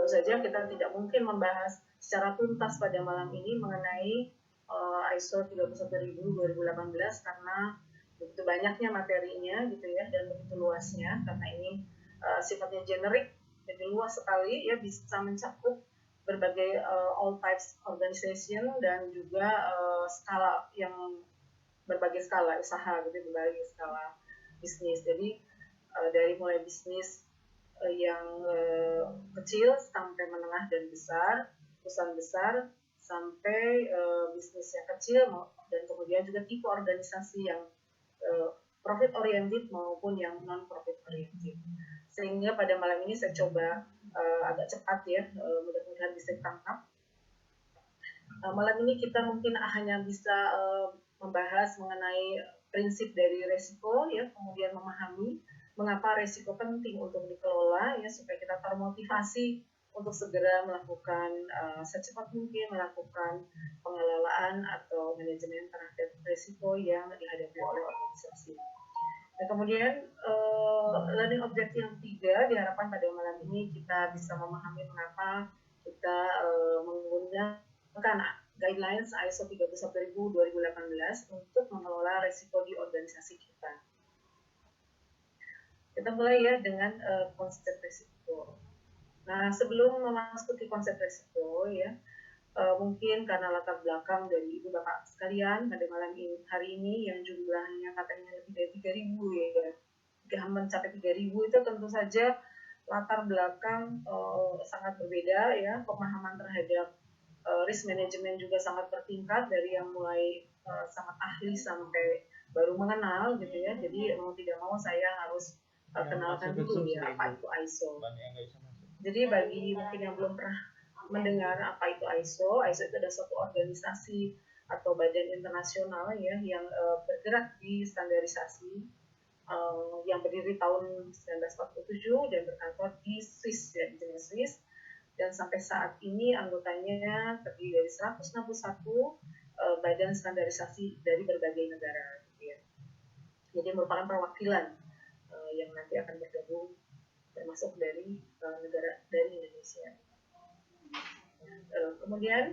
tentu saja kita tidak mungkin membahas secara tuntas pada malam ini mengenai ISO 31000/2018 karena begitu banyaknya materinya gitu ya, dan begitu luasnya, karena ini sifatnya generik, jadi luas sekali ya, bisa mencakup berbagai all types organization dan juga skala yang berbagai skala usaha gitu, berbagai skala bisnis. Jadi dari mulai bisnis yang kecil sampai menengah dan besar, perusahaan besar sampai bisnis yang kecil, dan kemudian juga tipe organisasi yang profit oriented maupun yang non profit oriented. Sehingga pada malam ini saya coba agak cepat ya, mudah-mudahan bisa ditangkap. Malam ini kita mungkin hanya bisa membahas mengenai prinsip dari resiko ya, kemudian memahami mengapa resiko penting untuk dikelola ya, supaya kita termotivasi untuk segera melakukan secepat mungkin melakukan pengelolaan atau manajemen terhadap resiko yang dihadapi oleh organisasi. Dan kemudian learning objective yang ketiga diharapkan pada malam ini kita bisa memahami mengapa kita menggunakan guidelines ISO 31000/2018 untuk mengelola risiko di organisasi kita. Kita mulai ya dengan konsep risiko. Nah, sebelum memasuki konsep risiko ya, mungkin karena latar belakang dari Ibu Bapak sekalian pada malam ini, hari ini yang jumlahnya katanya lebih dari 3.000 ya, mencapai 3.000 itu tentu saja latar belakang sangat berbeda ya, pemahaman terhadap risk management juga sangat bertingkat dari yang mulai sangat ahli sampai baru mengenal gitu ya. Jadi mau tidak mau saya harus kenalkan dulu ya apa itu ISO. Jadi bagi mungkin yang belum pernah mendengar apa itu ISO, ISO itu adalah suatu organisasi atau badan internasional ya yang bergerak di standarisasi yang berdiri tahun 1947 dan berkantor di Swiss ya, di Swiss, dan sampai saat ini anggotanya terdiri dari 161 badan standarisasi dari berbagai negara gitu ya. Jadi merupakan perwakilan yang nanti akan bergabung termasuk dari negara dari Indonesia. Kemudian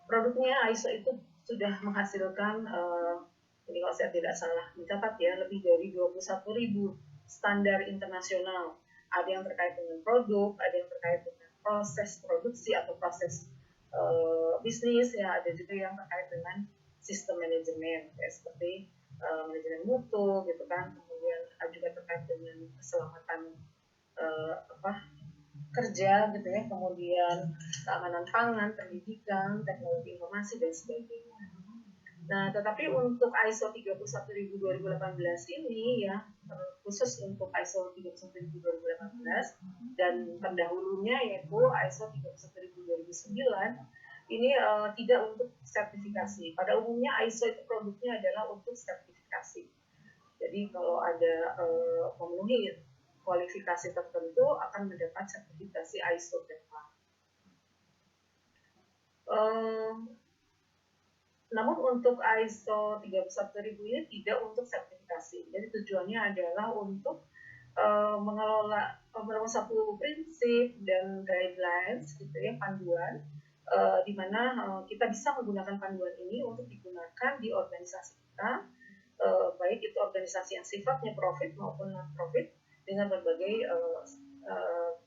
produknya ISO itu sudah menghasilkan ini kalau saya tidak salah mencatat ya, lebih dari 21.000 standar internasional. Ada yang terkait dengan produk, ada yang terkait dengan proses produksi atau proses bisnis ya, ada juga yang terkait dengan sistem manajemen ya, seperti manajemen mutu gitu kan, kemudian juga terkait dengan keselamatan kerja gitu ya, kemudian keamanan pangan, pendidikan, teknologi informasi dan sebagainya. Nah, tetapi untuk ISO 31000/2018 ini ya, khusus untuk ISO 31000/2018 dan pendahulunya yaitu ISO 31000/2009 ini tidak untuk sertifikasi. Pada umumnya ISO itu produknya adalah untuk sertifikasi. Jadi kalau ada memenuhi kualifikasi tertentu akan mendapat sertifikasi ISO BEPA. Namun untuk ISO 31000 ini tidak untuk sertifikasi. Jadi tujuannya adalah untuk mengelola satu prinsip dan guidelines gitu ya, panduan di mana kita bisa menggunakan panduan ini untuk digunakan di organisasi kita, baik itu organisasi yang sifatnya profit maupun non profit dengan berbagai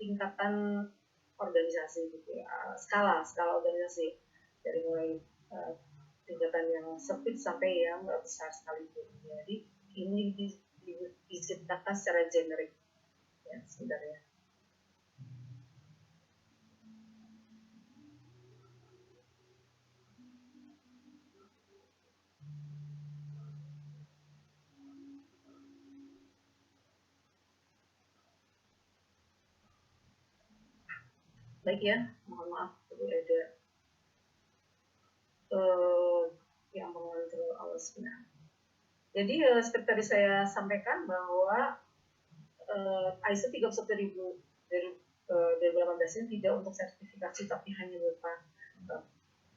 tingkatan organisasi gitu ya, skala organisasi dari mulai tingkatan yang sempit sampai yang besar sekalipun. Jadi ini diciptakan secara generik ya sebenarnya. Baik ya, mohon maaf tadi ada yang mengontrol alasnya. Jadi seperti tadi saya sampaikan bahwa ISO 31000 dari 2018 ini tidak untuk sertifikasi tapi hanya berupa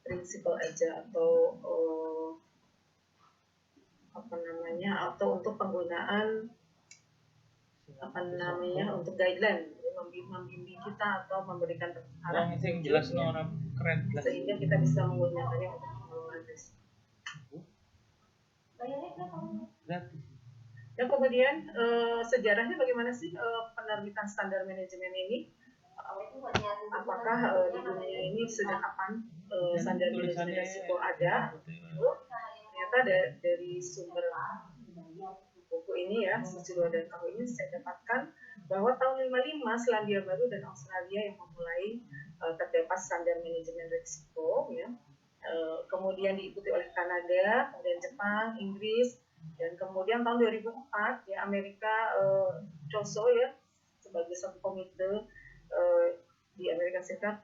prinsipal aja atau atau untuk penggunaan apa namanya untuk guideline, membimbing kita atau memberikan arah yang jelas orang keren sehingga kita bisa menggunakannya untuk pengelolaan risiko. Dan kemudian sejarahnya bagaimana sih penerbitan standar manajemen ini? Apakah di dunia ini sejak kapan standar manajemen risiko ada? Ternyata dari sumber buku ini ya, Susilo dan Kau ini saya dapatkan bahwa tahun 55 Selandia Baru dan Australia yang memulai terdapat standar manajemen risiko ya. Kemudian diikuti oleh Kanada, kemudian Jepang, Inggris, dan kemudian tahun 2004 ya Amerika COSO ya sebagai satu komite di Amerika Serikat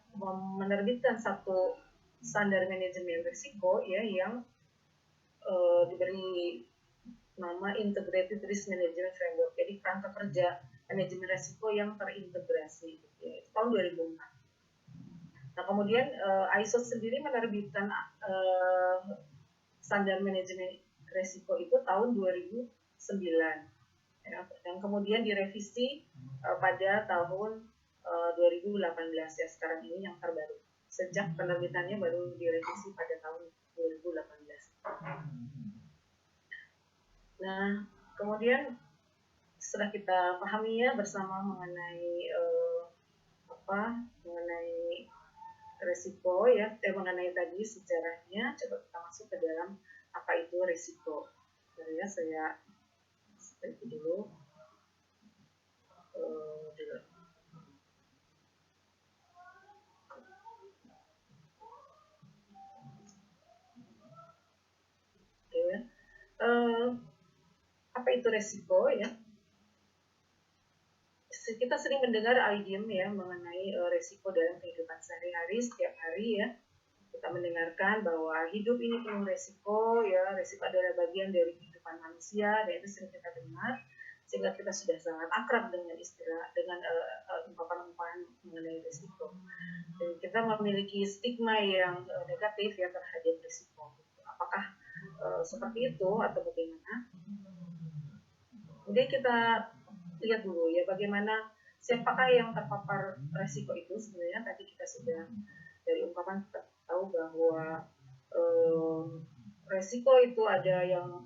menerbitkan satu standar manajemen risiko ya yang diberi nama Integrated Risk Management Framework. Jadi kerangka kerja manajemen risiko yang terintegrasi ya, tahun 2004. Nah kemudian ISO sendiri menerbitkan standar manajemen risiko itu tahun 2009 ya, dan kemudian direvisi pada tahun 2018 ya, sekarang ini yang terbaru. Sejak penerbitannya baru direvisi pada tahun 2018. Nah, kemudian setelah kita pahami ya bersama mengenai mengenai risiko ya, mengenai tadi sejarahnya, coba kita masuk ke dalam apa itu risiko. Jadi ya saya seperti dulu. Apa itu risiko ya? Kita sering mendengar idiom ya mengenai risiko dalam kehidupan sehari-hari setiap hari ya. Kita mendengarkan bahwa hidup ini penuh risiko ya, risiko adalah bagian dari kehidupan manusia dan itu sering kita dengar sehingga kita sudah sangat akrab dengan istilah dengan ungkapan-ungkapan mengenai risiko. Dan kita memiliki stigma yang negatif ya terhadap risiko. Apakah seperti itu atau bagaimana? Kemudian kita lihat dulu ya bagaimana siapakah yang terpapar risiko itu. Sebenarnya tadi kita sudah dari ungkapan kita tahu bahwa risiko itu ada yang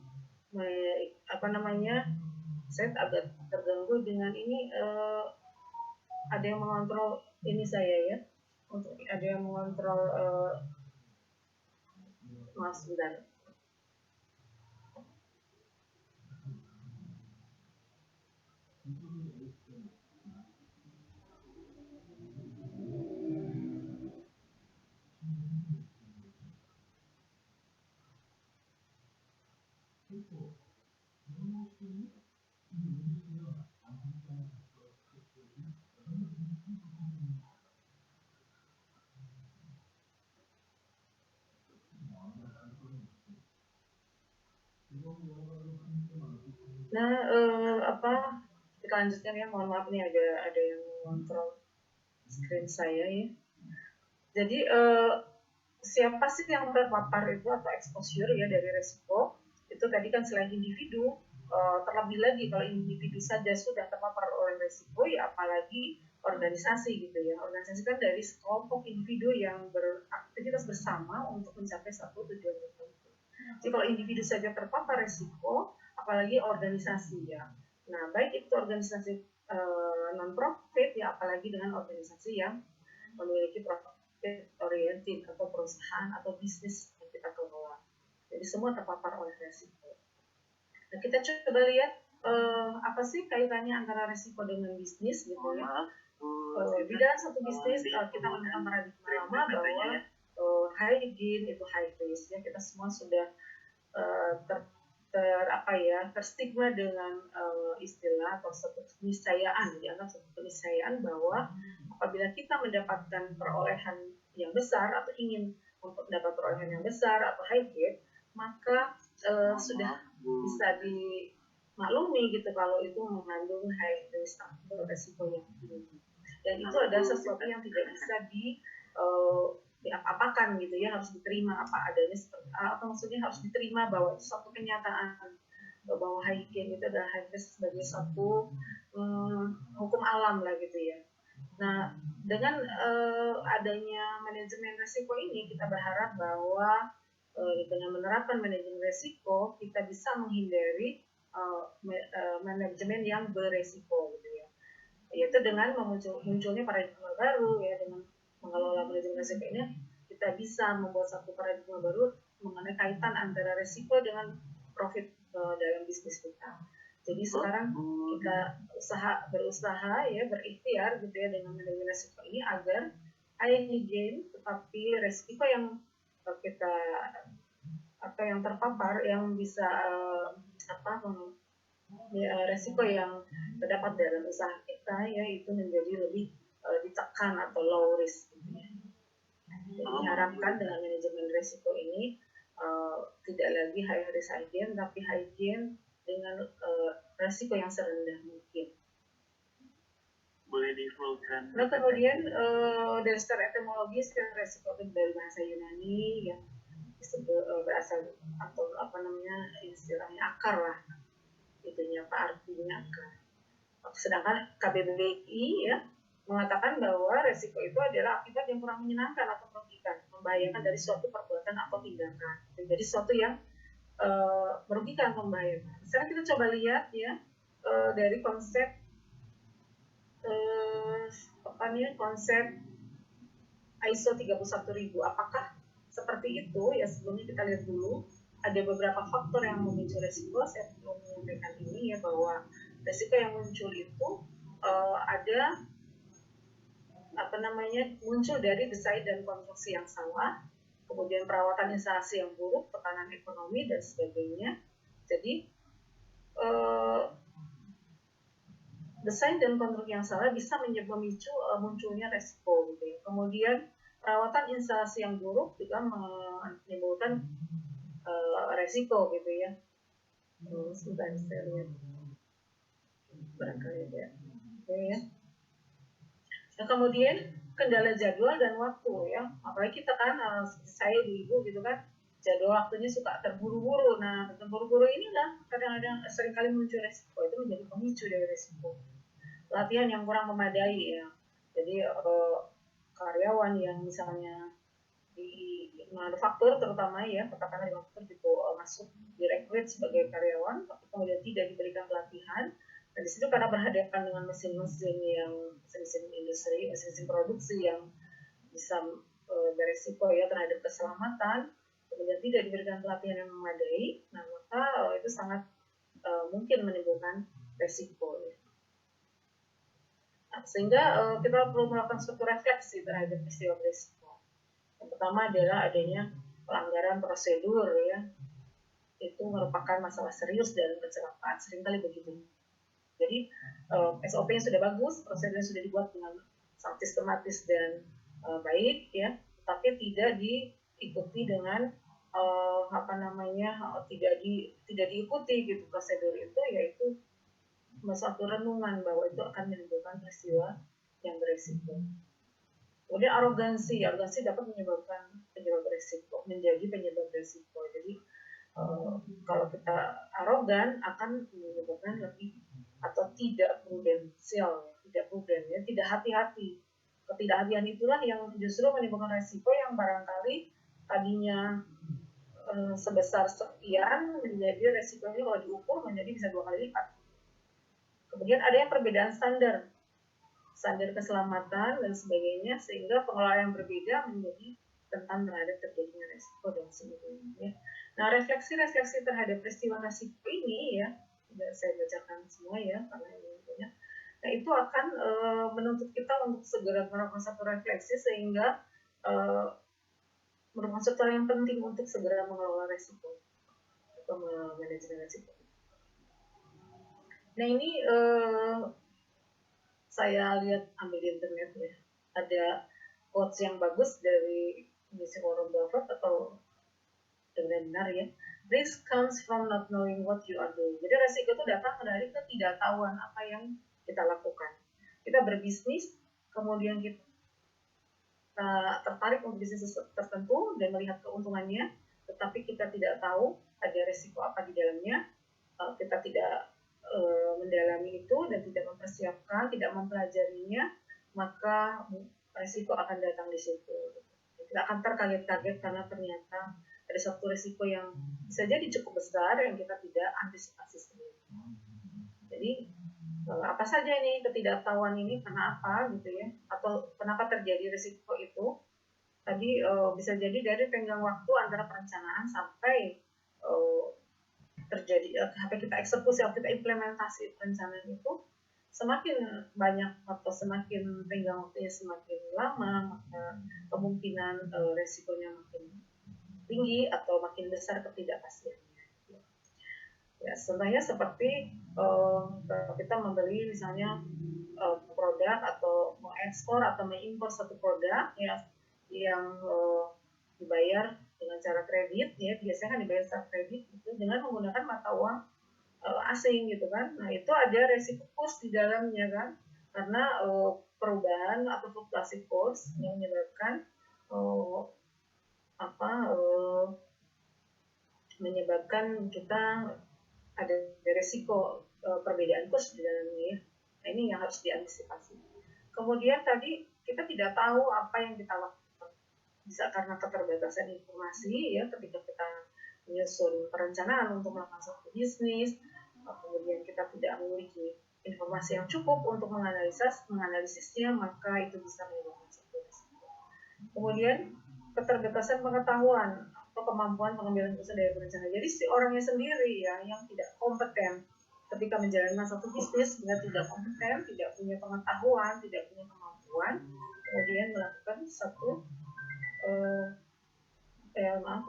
saya agak terganggu dengan ini ada yang mengontrol ini saya ya, untuk ada yang mengontrol maaf sebentar. Nah, kita lanjutkan ya. Mohon maaf nih ada yang mengontrol screen saya ya. Jadi siapa sih yang terpapar itu atau exposure ya dari risiko? Itu tadi kan selain individu, terlebih lagi kalau individu saja sudah terpapar oleh risiko, ya apalagi organisasi gitu ya. Organisasi kan dari sekelompok individu yang beraktivitas bersama untuk mencapai satu tujuan tertentu. Jadi kalau individu saja terpapar risiko, apalagi organisasi ya. Nah, baik itu organisasi non-profit ya, apalagi dengan organisasi yang memiliki profit oriented atau perusahaan atau bisnis yang kita kelola. Jadi semua terpapar oleh risiko. Nah, kita coba lihat apa sih kaitannya antara risiko dengan bisnis gitu ya. Di dalam satu bisnis kita menemukan paradigma lama bahwa high gain itu high risk ya. Kita semua sudah terstigma dengan istilah atau satu keniscayaan, dianggap satu keniscayaan bahwa apabila kita mendapatkan perolehan yang besar atau ingin mendapat perolehan yang besar atau high gain, maka sudah bisa dimaklumi gitu kalau itu mengandung high risk atau resiko yang tinggi. Dan itu adalah sesuatu yang tidak bisa diapa-apakan gitu ya, harus diterima apa adanya seperti atau maksudnya harus diterima bahwa itu suatu kenyataan bahwa high gain itu adalah high risk sebagai suatu hukum alam lah gitu ya. Nah, dengan adanya manajemen risiko ini, kita berharap bahwa dengan menerapkan manajemen risiko, kita bisa menghindari manajemen yang beresiko gitu ya. Yaitu dengan munculnya paradigma baru ya, dengan mengelola manajemen risiko ini, kita bisa membuat satu paradigma baru mengenai kaitan antara risiko dengan profit dalam bisnis kita. Jadi sekarang kita berusaha ya, berikhtiar gitu ya dengan manajemen risiko ini agar high gain tetapi risiko yang kita yang terpapar yang bisa risiko yang terdapat dalam usaha kita ya itu menjadi lebih ditekan atau low risk gitu ya. Jadi diharapkan dengan manajemen risiko ini tidak lagi high risk high gain tapi high gain dengan risiko yang serendah mungkin. Boleh diflowkan. Nah kemudian dari secara etimologis kan risiko itu dari bahasa Yunani yang disebut berasal atau istilahnya akar lah, itunya apa artinya akar. Sedangkan KBBI ya mengatakan bahwa risiko itu adalah akibat yang kurang menyenangkan atau merugikan, membahayakan dari suatu perbuatan atau tindakan. Jadi suatu yang merugikan, membahayakan. Sekarang kita coba lihat ya dari konsep konsep ISO 31000. Apakah seperti itu ya? Sebelumnya kita lihat dulu ada beberapa faktor yang memicu risiko. Saya belum menyampaikan ini ya, bahwa risiko yang muncul itu ada muncul dari desain dan konstruksi yang salah, kemudian perawatan instalasi yang buruk, tekanan ekonomi dan sebagainya. Jadi desain dan konstruksi yang salah bisa memicu munculnya risiko gitu ya. Kemudian perawatan instalasi yang buruk juga menimbulkan risiko gitu ya. Sebentar saya lihat barangkali ya. Ya. Nah, kemudian kendala jadwal dan waktu ya. Apalagi kita kan saya ibu gitu kan, jadwal waktunya suka terburu-buru. Nah, terburu-buru inilah kadang-kadang seringkali muncul risiko, itu menjadi pemicu dari risiko. Latihan yang kurang memadai ya. Jadi karyawan yang misalnya di manufaktur terutama ya, katakanlah di manufaktur gitu masuk direkrut sebagai karyawan, tapi kemudian tidak diberikan pelatihan. Dan di situ karena berhadapan dengan mesin-mesin industri, mesin produksi yang bisa beresiko ya terhadap keselamatan, kemudian tidak diberikan pelatihan yang memadai, nah maka itu sangat mungkin menimbulkan resiko. Ya. Nah, sehingga kita perlu melakukan suatu refleksi terhadap peristiwa beresiko. Yang pertama adalah adanya pelanggaran prosedur ya, itu merupakan masalah serius dalam kecelakaan, seringkali begitu. Jadi SOP yang sudah bagus, prosedur yang sudah dibuat dengan sangat sistematis dan baik ya, tapi tidak diikuti dengan tidak diikuti gitu prosedur itu, yaitu suatu renungan bahwa itu akan menimbulkan peristiwa yang beresiko. Kemudian arogansi dapat menyebabkan penyebab beresiko, menjadi penyebab beresiko. Jadi kalau kita arogan akan menyebabkan lebih atau tidak prudensial, tidak prudent ya, tidak hati-hati. Ketidakhatian itulah yang justru menimbulkan resiko yang barangkali tadinya sebesar sekian menjadi resikonya kalau diukur menjadi bisa 2 kali lipat. Kemudian ada yang perbedaan standar keselamatan dan sebagainya, sehingga pengelolaan yang berbeda menjadi rentan terhadap terjadinya resiko dan sebagainya. Nah, refleksi terhadap peristiwa resiko ini ya, tidak saya bacakan semua ya karena ini banyak. Nah, itu akan menuntut kita untuk segera melakukan satu refleksi sehingga merupakan satu hal yang penting untuk segera mengelola resiko atau manajemen resiko. Nah, ini saya lihat ambil di internet ya, ada quotes yang bagus dari Mr. Warren Buffett atau benar ya. Risk comes from not knowing what you are doing. Jadi resiko itu datang dari ketidaktahuan apa yang kita lakukan. Kita berbisnis, kemudian kita tertarik untuk bisnis tertentu dan melihat keuntungannya, tetapi kita tidak tahu ada resiko apa di dalamnya. Kita tidak mendalami itu dan tidak mempersiapkan, tidak mempelajarinya, maka risiko akan datang di situ. Kita akan terkaget-kaget karena ternyata ada satu risiko yang bisa jadi cukup besar yang kita tidak antisipasi sendiri. Jadi apa saja ini ketidaktahuan ini, karena apa gitu ya, atau kenapa terjadi risiko itu? Tadi bisa jadi dari tenggang waktu antara perencanaan sampai terjadi sampai kita eksekusi atau kita implementasi perencanaan itu, semakin banyak atau semakin tenggang waktunya semakin lama, maka kemungkinan resikonya makin tinggi atau makin besar ketidakpastiannya. Ya, sebenarnya seperti kita membeli misalnya produk atau mengekspor atau mengimpor satu produk ya yang dibayar dengan cara kredit ya, biasanya kan dibayar secara kredit gitu, dengan menggunakan mata uang asing gitu kan. Nah, itu ada resiko kurs di dalamnya kan, karena perubahan atau fluktuasi kurs yang menyebabkan menyebabkan kita ada resiko perbedaan kurs di dalamnya ya. Nah, ini yang harus diantisipasi. Kemudian tadi kita tidak tahu apa yang kita lakukan, bisa karena keterbatasan informasi ya ketika kita menyusun perencanaan untuk melakukan suatu bisnis, kemudian kita tidak memiliki informasi yang cukup untuk menganalisisnya, maka itu bisa menyebabkan suatu risiko. Kemudian keterbatasan pengetahuan atau kemampuan pengambilan keputusan dari perencana. Jadi si orangnya sendiri ya yang tidak kompeten ketika menjalankan satu bisnis, dengan tidak kompeten, tidak punya pengetahuan, tidak punya kemampuan, kemudian melakukan satu maaf.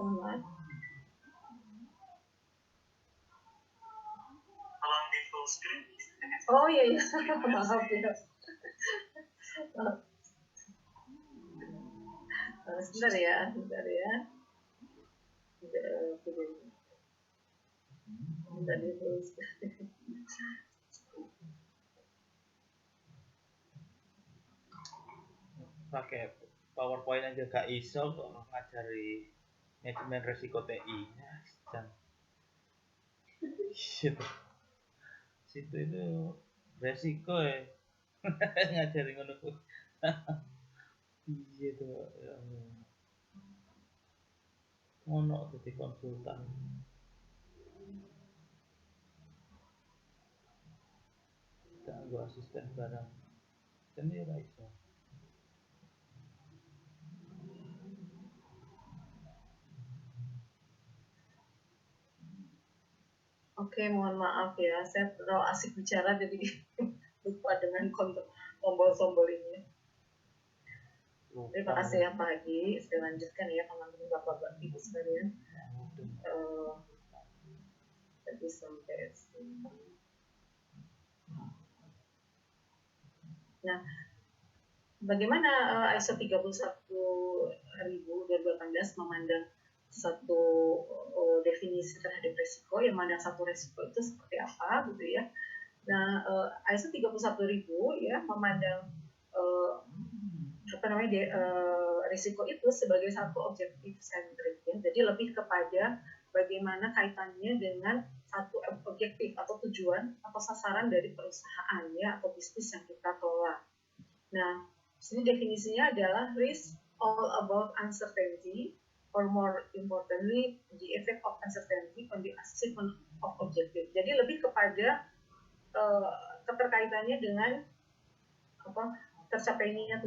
Di full screen. Oh iya, maaf ya. Sebentar ya. Sebentar di full screen. Pakai PowerPoint aja gak iso kok ngajari manajemen resiko TI. Situ itu resiko ya. Ngajari ngono kok. Iya tuh ya. Ngono jadi konsultan. Ganggu asisten barang. Kan ya iso. Oke, mohon maaf ya, saya terlalu asik bicara jadi lupa dengan tombol-tombol ini. Terima kasih ya Pak Haji. Saya lanjutkan ya teman-teman Bapak Ibu sekalian. Tadi sampai nah, bagaimana ISO 31000/2018 memandang satu definisi terhadap resiko, yang mana satu resiko itu seperti apa gitu ya. Nah, ISO 31000 ya memandang risiko itu sebagai satu objektif sentrik ya. Jadi lebih kepada bagaimana kaitannya dengan satu objektif atau tujuan atau sasaran dari perusahaan ya atau bisnis yang kita kelola. Nah, sini definisinya adalah risk all about uncertainty, or more importantly, the effect of uncertainty on the achievement of objective. Jadi lebih kepada keterkaitannya dengan tercapainya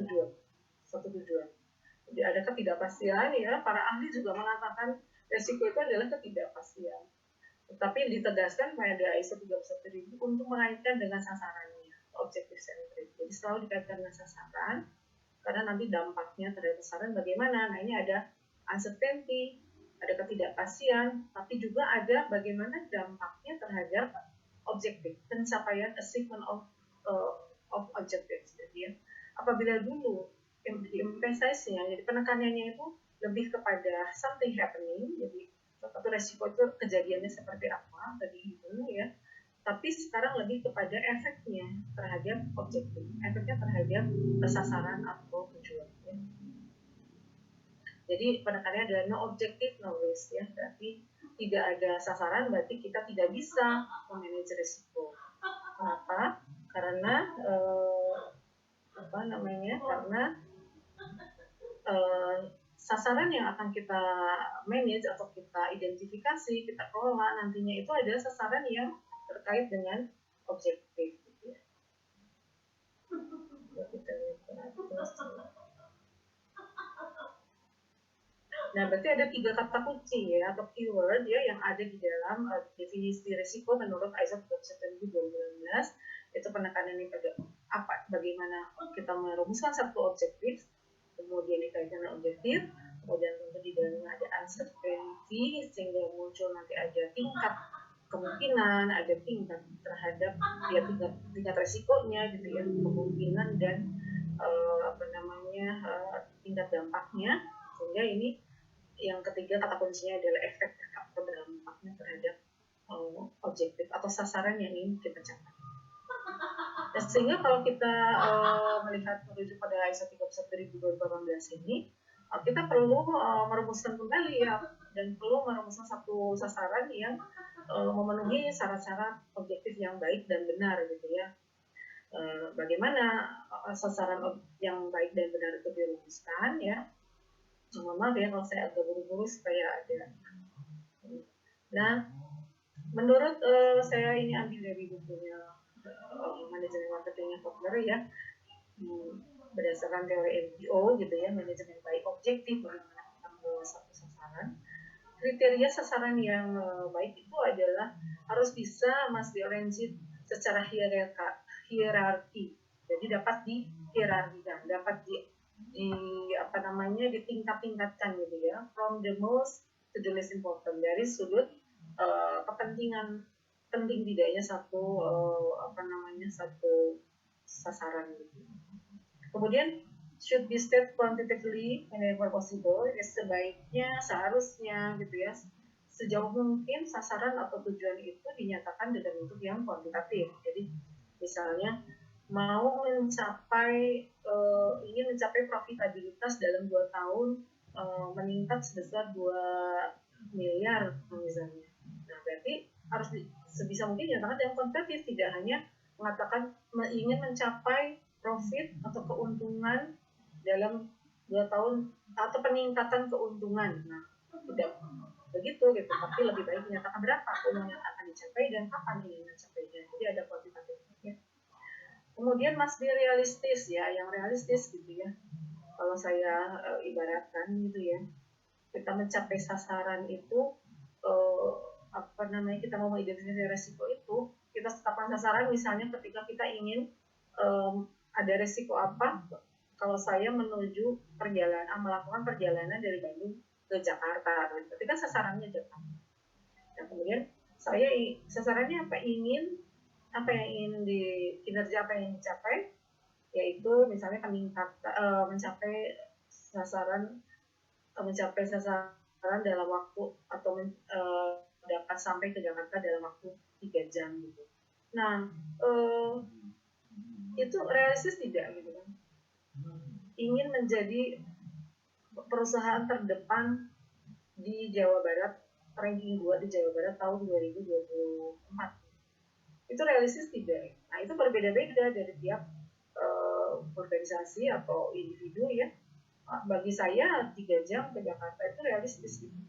satu tujuan. Jadi ada ketidakpastian ya, para ahli juga mengatakan resiko itu adalah ketidakpastian. Tetapi ditegaskan pada ISO 31000 untuk mengaitkan dengan sasarannya, objektif sentrik. Jadi selalu dikaitkan dengan sasaran, karena nanti dampaknya terhadap sasaran bagaimana. Nah, ini ada uncertainty, ada ketidakpastian, tapi juga ada bagaimana dampaknya terhadap objektif, pencapaian achievement of objectives. Jadi apabila dulu emphasize-nya, jadi penekanannya itu lebih kepada something happening, jadi suatu resiko itu kejadiannya seperti apa tadi itu ya, tapi sekarang lebih kepada efeknya terhadap objektif, efeknya terhadap sasaran atau tujuan ya. Jadi penekanannya adalah no objective, no risk ya, berarti tidak ada sasaran berarti kita tidak bisa memanage risiko. Kenapa? Karena karena sasaran yang akan kita manage atau kita identifikasi, kita kelola nantinya itu adalah sasaran yang terkait dengan objektif. Gitu ya. Nah, berarti ada 3 kata kunci ya atau keyword ya yang ada di dalam definisi risiko menurut ISO 27019. Itu penekanannya pada bagaimana kita merumuskan satu objektif, kemudian dikaitkan dengan objektif, kemudian tentu di dalamnya ada uncertainty sehingga muncul nanti ada tingkat kemungkinan, ada tingkat terhadap ya tingkat resikonya gitu ya, kemungkinan dan tingkat dampaknya, sehingga ini yang ketiga kata kuncinya adalah efek atau dampaknya terhadap objektif atau sasaran yang ingin kita capai. Dan sehingga kalau kita melihat merujuk pada ISO 31018 ini, kita perlu merumuskan kembali ya, dan perlu merumuskan satu sasaran yang memenuhi syarat-syarat objektif yang baik dan benar gitu ya. Bagaimana sasaran yang baik dan benar itu dirumuskan ya. Cuma maaf ya kalau saya agak buru-buru supaya ada. Nah, menurut saya ini ambil dari bukunya manajemen marketingnya Kotler ya, berdasarkan teori MBO gitu ya, manajemen baik objektif bagaimana kita mengelola satu sasaran. Kriteria sasaran yang baik itu adalah harus bisa diarrange secara hierarki. Jadi dapat dihierarkikan, dapat ditingkat-tingkatkan gitu ya, from the most to the least important, dari sudut kepentingan penting tidaknya satu sasaran gitu. Kemudian should be set quantitatively whenever possible, seharusnya gitu ya, sejauh mungkin sasaran atau tujuan itu dinyatakan dalam bentuk yang kuantitatif. Jadi misalnya mau ingin mencapai profitabilitas dalam 2 tahun meningkat sebesar 2 miliar misalnya. Nah, berarti harus sebisa mungkin dinyatakan dalam kuantitatif, tidak hanya mengatakan ingin mencapai profit atau keuntungan dalam 2 tahun atau peningkatan keuntungan. Nah, tidak begitu gitu, tapi lebih baik dinyatakan berapa keuntungan yang akan dicapai dan kapan ingin mencapainya. Jadi ada kuantitatifnya. Kemudian be realistis ya, yang realistis gitu ya. Kalau saya ibaratkan gitu ya, kita mencapai sasaran itu kita mau mengidentifikasi resiko itu, kita tetapkan sasaran misalnya ketika kita ingin ada resiko apa kalau saya melakukan perjalanan dari Bandung ke Jakarta, ketika sasarannya Jakarta. Nah, kemudian sasarannya kinerja apa yang dicapai, yaitu misalnya mencapai sasaran dalam waktu atau dapat sampai ke Jakarta dalam waktu 3 jam gitu. Nah, itu realistis tidak gitu kan? Ingin menjadi perusahaan terdepan di Jawa Barat, ranking 2 di Jawa Barat tahun 2024. Itu realistis tidak? Nah, itu berbeda-beda dari tiap organisasi atau individu ya. Bagi saya 3 jam ke Jakarta itu realistis gitu.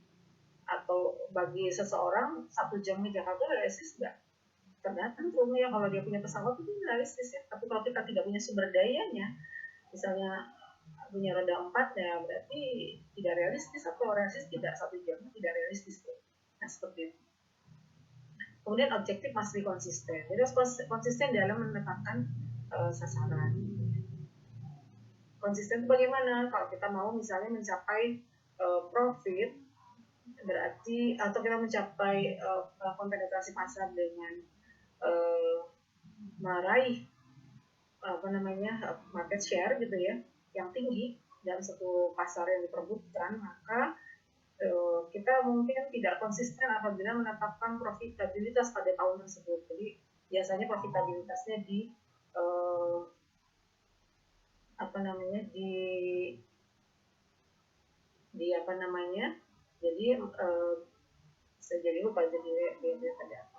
Atau bagi seseorang 1 jam ke Jakarta realistis enggak? Tergantung ya, kalau dia punya pesawat itu realistis ya. Tapi kalau kita tidak punya sumber dayanya, misalnya punya roda 4 ya, berarti tidak realistis. Atau realistis tidak, 1 jam tidak realistis ya. Nah, seperti itu. Kemudian objektif be konsisten. Jadi harus konsisten dalam menetapkan sasaran. Konsisten itu bagaimana? Kalau kita mau misalnya mencapai profit, berarti atau kita mencapai penetrasi pasar dengan meraih market share gitu ya, yang tinggi dalam satu pasar yang diperebutkan, maka kita mungkin tidak konsisten apabila menetapkan profitabilitas pada tahun tersebut. Jadi biasanya profitabilitasnya jadi saya jadi lupa jadi pada apa.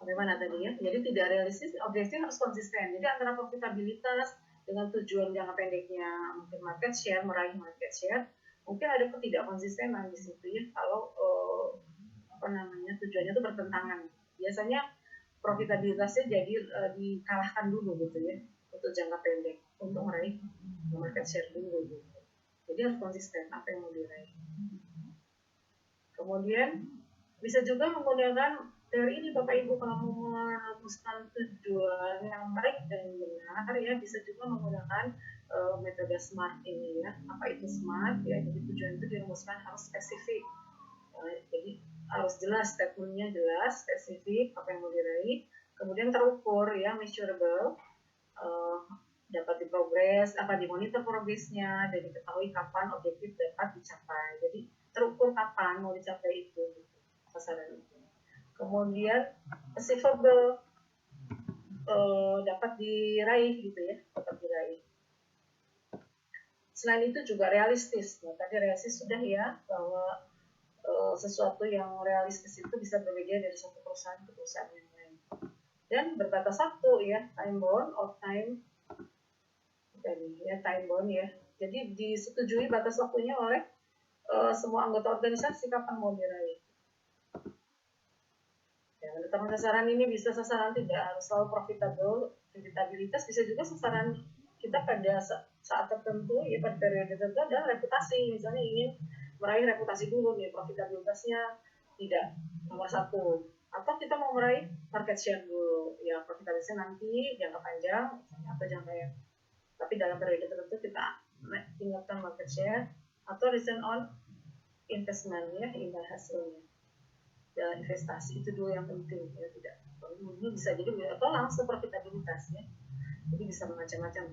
Bagaimana tadi ya? Jadi tidak realistis, objektif harus konsisten. Jadi antara profitabilitas dengan tujuan jangka pendeknya mungkin market share, meraih market share, mungkin ada ketidakkonsistenan di situ ya. Kalau tujuannya itu bertentangan. Biasanya profitabilitasnya jadi dikalahkan dulu gitu ya untuk jangka pendek untuk meraih market share dulu gitu. Jadi harus konsisten apa yang mau diraih. Kemudian bisa juga menggunakan teori ini Bapak Ibu kalau mau merumuskan tujuan yang baik dan benar ya, bisa juga menggunakan metode SMART ini ya. Apa itu SMART ya? Jadi tujuan itu dirumuskan harus spesifik. Jadi harus jelas, statementnya jelas, spesifik apa yang mau diraih, kemudian terukur ya, measurable, dapat diprogres, dimonitor progresnya, dan diketahui kapan objektif dapat dicapai. Jadi terukur kapan mau dicapai itu, sasaran itu. Kemudian achievable, dapat diraih gitu ya, dapat diraih. Selain itu juga realistis. Nah, tadi realistis sudah ya, bahwa sesuatu yang realistis itu bisa berbeda dari satu perusahaan ke perusahaan yang lain. Dan berbatas waktu ya, time bound or time bound ya. Jadi disetujui batas waktunya oleh semua anggota organisasi kapan mau diraih. Ya, menetapkan sasaran ini bisa sasaran tidak harus selalu profitabilitas, bisa juga sasaran kita pada saat tertentu ya, pada periode tertentu adalah reputasi, misalnya ingin meraih reputasi dulu nih, profitabilitasnya tidak nomor satu, atau kita mau meraih market share dulu ya, profitabilitasnya nanti jangka panjang atau jangka yang, tapi dalam periode tertentu kita tingkatkan market share, atau return on investment ya, imbal hasilnya dalam investasi itu dulu yang penting ya, tidak ini bisa jadi atau langsung profitabilitas ya, jadi bisa macam-macam.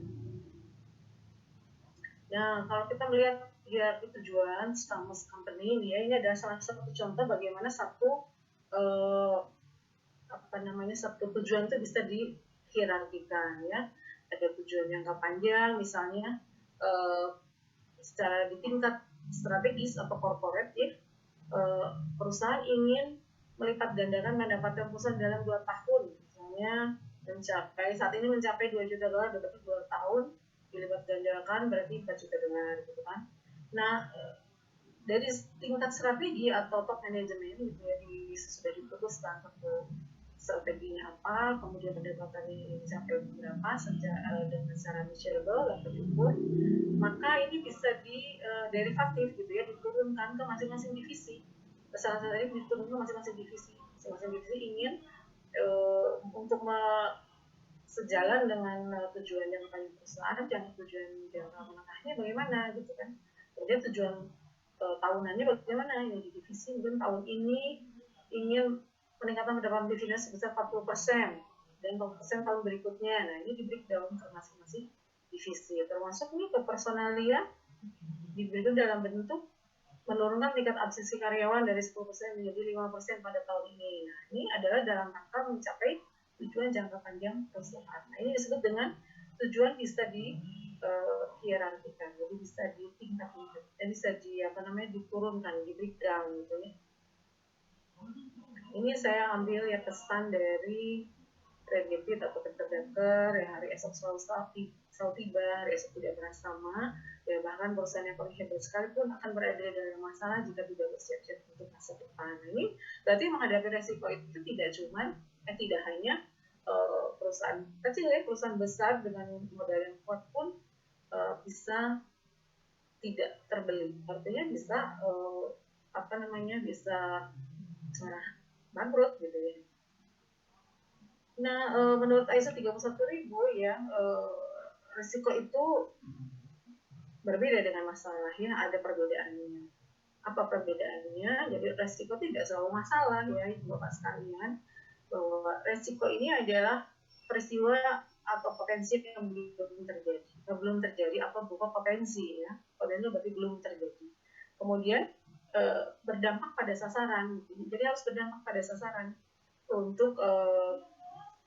Nah, kalau kita melihat hierarki tujuan Stamos Company ini ya, ini adalah salah satu contoh bagaimana satu satu tujuan itu bisa dihierarkikan ya. Ada tujuan jangka panjang misalnya secara di tingkat strategis atau corporate ya, perusahaan ingin melipat gandakan pendapatan perusahaan dalam 2 tahun misalnya, saat ini mencapai $2 juta, berarti 2 tahun dilipat gandakan berarti 4 juta dolar gitu kan. Nah, dari tingkat strategi atau top manajemen gitu ya, sudah diputuskan satu strateginya apa, kemudian pendapatannya mencapai berapa dengan cara measurable dan terukur, maka ini bisa derivatif gitu ya, diturunkan ke masing-masing divisi. Sasaran ini diturunkan ke masing-masing divisi. Masing-masing divisi ingin untuk sejalan dengan tujuan yang paling besar dan tujuan jangka menengahnya bagaimana gitu kan. Kemudian tujuan tahunannya bagaimana, ini di divisi mungkin tahun ini ingin peningkatan pendapatan divisi sebesar 40% dan 40% tahun berikutnya. Nah, ini di breakdown ke masing-masing divisi, termasuk ini ke personalia diberikan dalam bentuk menurunkan tingkat absensi karyawan dari 10% menjadi 5% pada tahun ini. Nah, ini adalah dalam rangka mencapai tujuan jangka panjang perusahaan. Nah, ini disebut dengan tujuan bisa hierarkikan, jadi bisa ditingkatkan, bisa diturunkan, di breakdown gitu ya. Ini saya ambil ya pesan dari Red Gepit atau Peter Drucker yang hari esok selalu tiba, hari esok tidak pernah sama, ya bahkan perusahaan yang paling hebat sekalipun akan berada dalam masalah jika tidak bersiap-siap untuk masa depan. Ini berarti menghadapi resiko itu tidak hanya perusahaan kecil ya, perusahaan besar dengan modal yang kuat pun bisa tidak terbeli, artinya bisa bisa bangkrut gitu ya. Nah, menurut ISO 31000 ya, risiko itu berbeda dengan masalah ya, ada perbedaannya. Apa perbedaannya? Jadi risiko tidak selalu masalah ya, itu Bapak sekalian, bahwa risiko ini adalah peristiwa atau potensi yang belum terjadi atau bukan potensi ya, potensi berarti belum terjadi. Kemudian berdampak pada sasaran, jadi harus berdampak pada sasaran untuk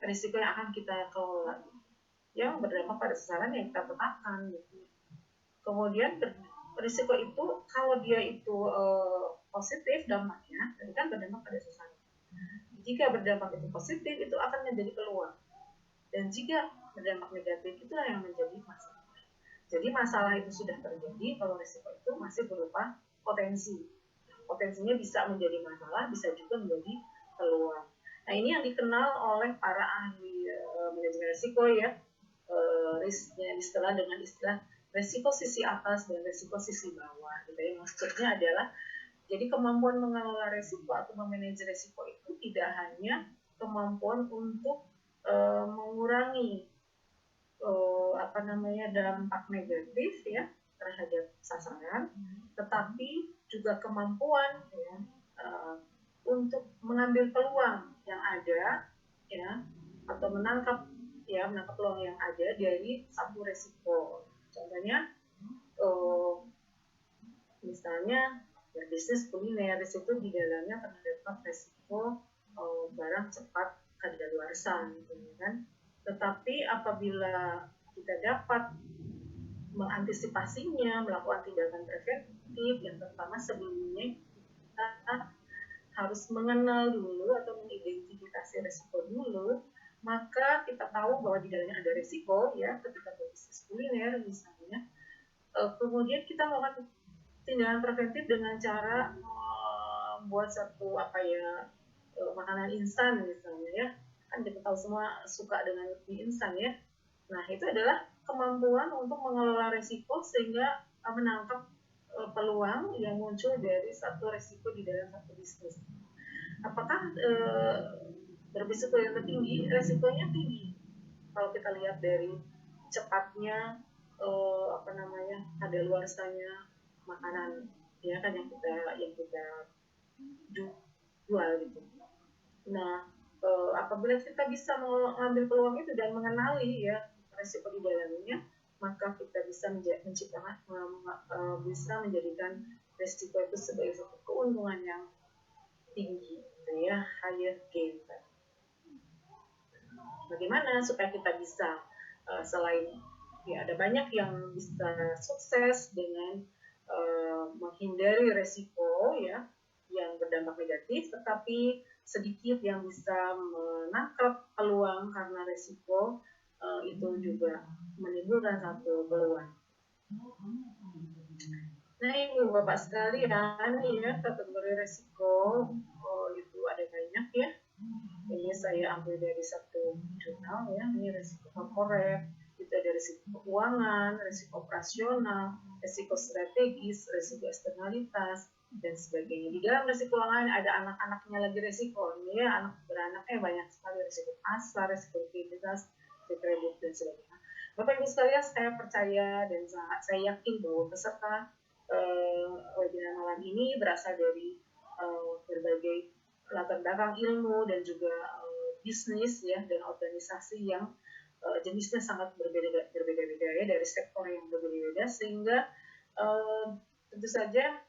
risiko yang akan kita kelola, yang berdampak pada sasaran yang kita tetapkan gitu. Kemudian risiko itu kalau dia itu positif dampaknya, jadi kan berdampak pada sasaran. Jika berdampak itu positif, itu akan menjadi peluang. Dan jika berdampak negatif, itulah yang menjadi masalah. Jadi masalah itu sudah terjadi kalau risiko itu masih berupa potensi. Potensinya bisa menjadi masalah, bisa juga menjadi peluang. Nah, ini yang dikenal oleh para ahli manajemen risiko ya. Yang istilah dengan istilah risiko sisi atas dan risiko sisi bawah. Gitu ya. Maksudnya adalah jadi kemampuan mengelola risiko atau memanage risiko itu tidak hanya kemampuan untuk mengurangi dampak negatif ya terhadap sasaran, tetapi juga kemampuan ya untuk mengambil peluang yang ada ya atau menangkap peluang yang ada dari satu resiko. Contohnya misalnya berbisnis kuliner, itu di dalamnya terdapat resiko barang cepat kadaluarsa gitu kan. Tetapi apabila kita dapat mengantisipasinya, melakukan tindakan preventif, yang pertama sebelumnya kita harus mengenal dulu atau mengidentifikasi resiko dulu, maka kita tahu bahwa di dalamnya ada resiko ya ketika berbisnis kuliner misalnya. Kemudian kita melakukan tindakan preventif dengan cara membuat satu makanan instan misalnya ya, kan kita tahu semua suka dengan mie instan ya. Nah, itu adalah kemampuan untuk mengelola risiko sehingga menangkap peluang yang muncul dari satu risiko di dalam satu bisnis. Apakah berisiko yang tinggi? Risikonya tinggi. Kalau kita lihat dari cepatnya kadaluarsanya makanan ya kan yang kita jual gitu. Nah, apabila kita bisa mengambil peluang itu dan mengenali ya risiko di dalamnya, maka kita bisa bisa menjadikan risiko itu sebagai satu keuntungan yang tinggi, ya, higher gain. Bagaimana supaya kita bisa selain ya ada banyak yang bisa sukses dengan menghindari risiko ya yang berdampak negatif, tetapi sedikit yang bisa menangkap peluang karena risiko itu juga menimbulkan satu peluang. Nah, Ibu Bapak sekalian ya, kategori risiko itu ada banyak ya. Ini saya ambil dari satu jurnal ya, ini risiko korporat, itu ada risiko keuangan, risiko operasional, risiko strategis, risiko eksternalitas, dan sebagainya. Di dalam risiko keuangan ada anak-anaknya lagi risiko. Ini ya, anak beranaknya banyak sekali, risiko pasar, risiko likuiditas, risiko kredit, dan sebagainya. Bapak Ibu sekalian, saya percaya dan saya yakin bahwa peserta webinar malam ini berasal dari berbagai latar belakang ilmu dan juga bisnis ya dan organisasi yang jenisnya sangat berbeda-beda ya, dari sektor yang berbeda-beda, sehingga tentu saja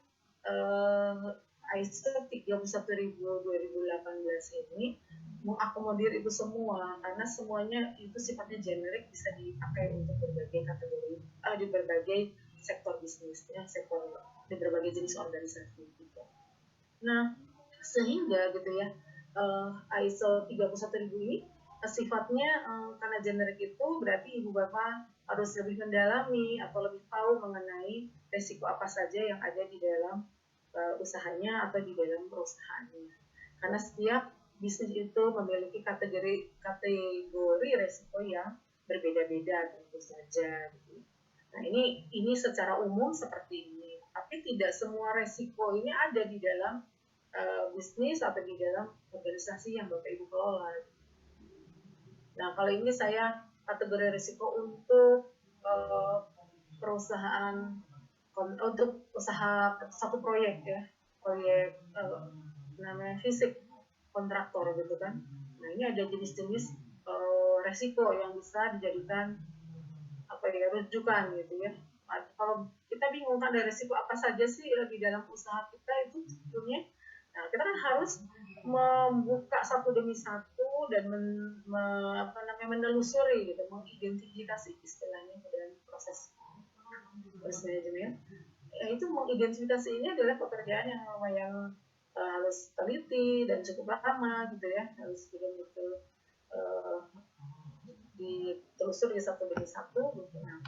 ISO 31000 2018 ini mengakomodir itu semua, karena semuanya itu sifatnya generik, bisa dipakai untuk berbagai kategori di berbagai sektor bisnis ya, sektor di berbagai jenis organisasi gitu. Nah, sehingga gitu ya ISO 31000 ini sifatnya karena generik itu berarti Ibu Bapak harus lebih mendalami atau lebih tahu mengenai risiko apa saja yang ada di dalam usahanya atau di dalam perusahaannya, karena setiap bisnis itu memiliki kategori risiko yang berbeda-beda tentu saja gitu. Nah, ini secara umum seperti ini, tapi tidak semua risiko ini ada di dalam bisnis atau di dalam organisasi yang Bapak Ibu kelola. Nah, kalau ini saya kategori risiko untuk perusahaan, untuk usaha satu proyek ya, proyek namanya fisik kontraktor gitu kan. Nah, ini ada jenis-jenis risiko yang bisa dijadikan rujukan gitu ya. Kalau kita bingung kan ada risiko apa saja sih di dalam usaha kita itu sebetulnya. Nah, kita kan harus membuka satu demi satu dan menelusuri gitu, mengidentifikasi istilahnya dalam proses manajemen. Ya, itu mengidentifikasi ini adalah pekerjaan yang harus teliti dan cukup lama gitu ya, harus betul-betul ditelusuri satu demi satu gitu. Nah,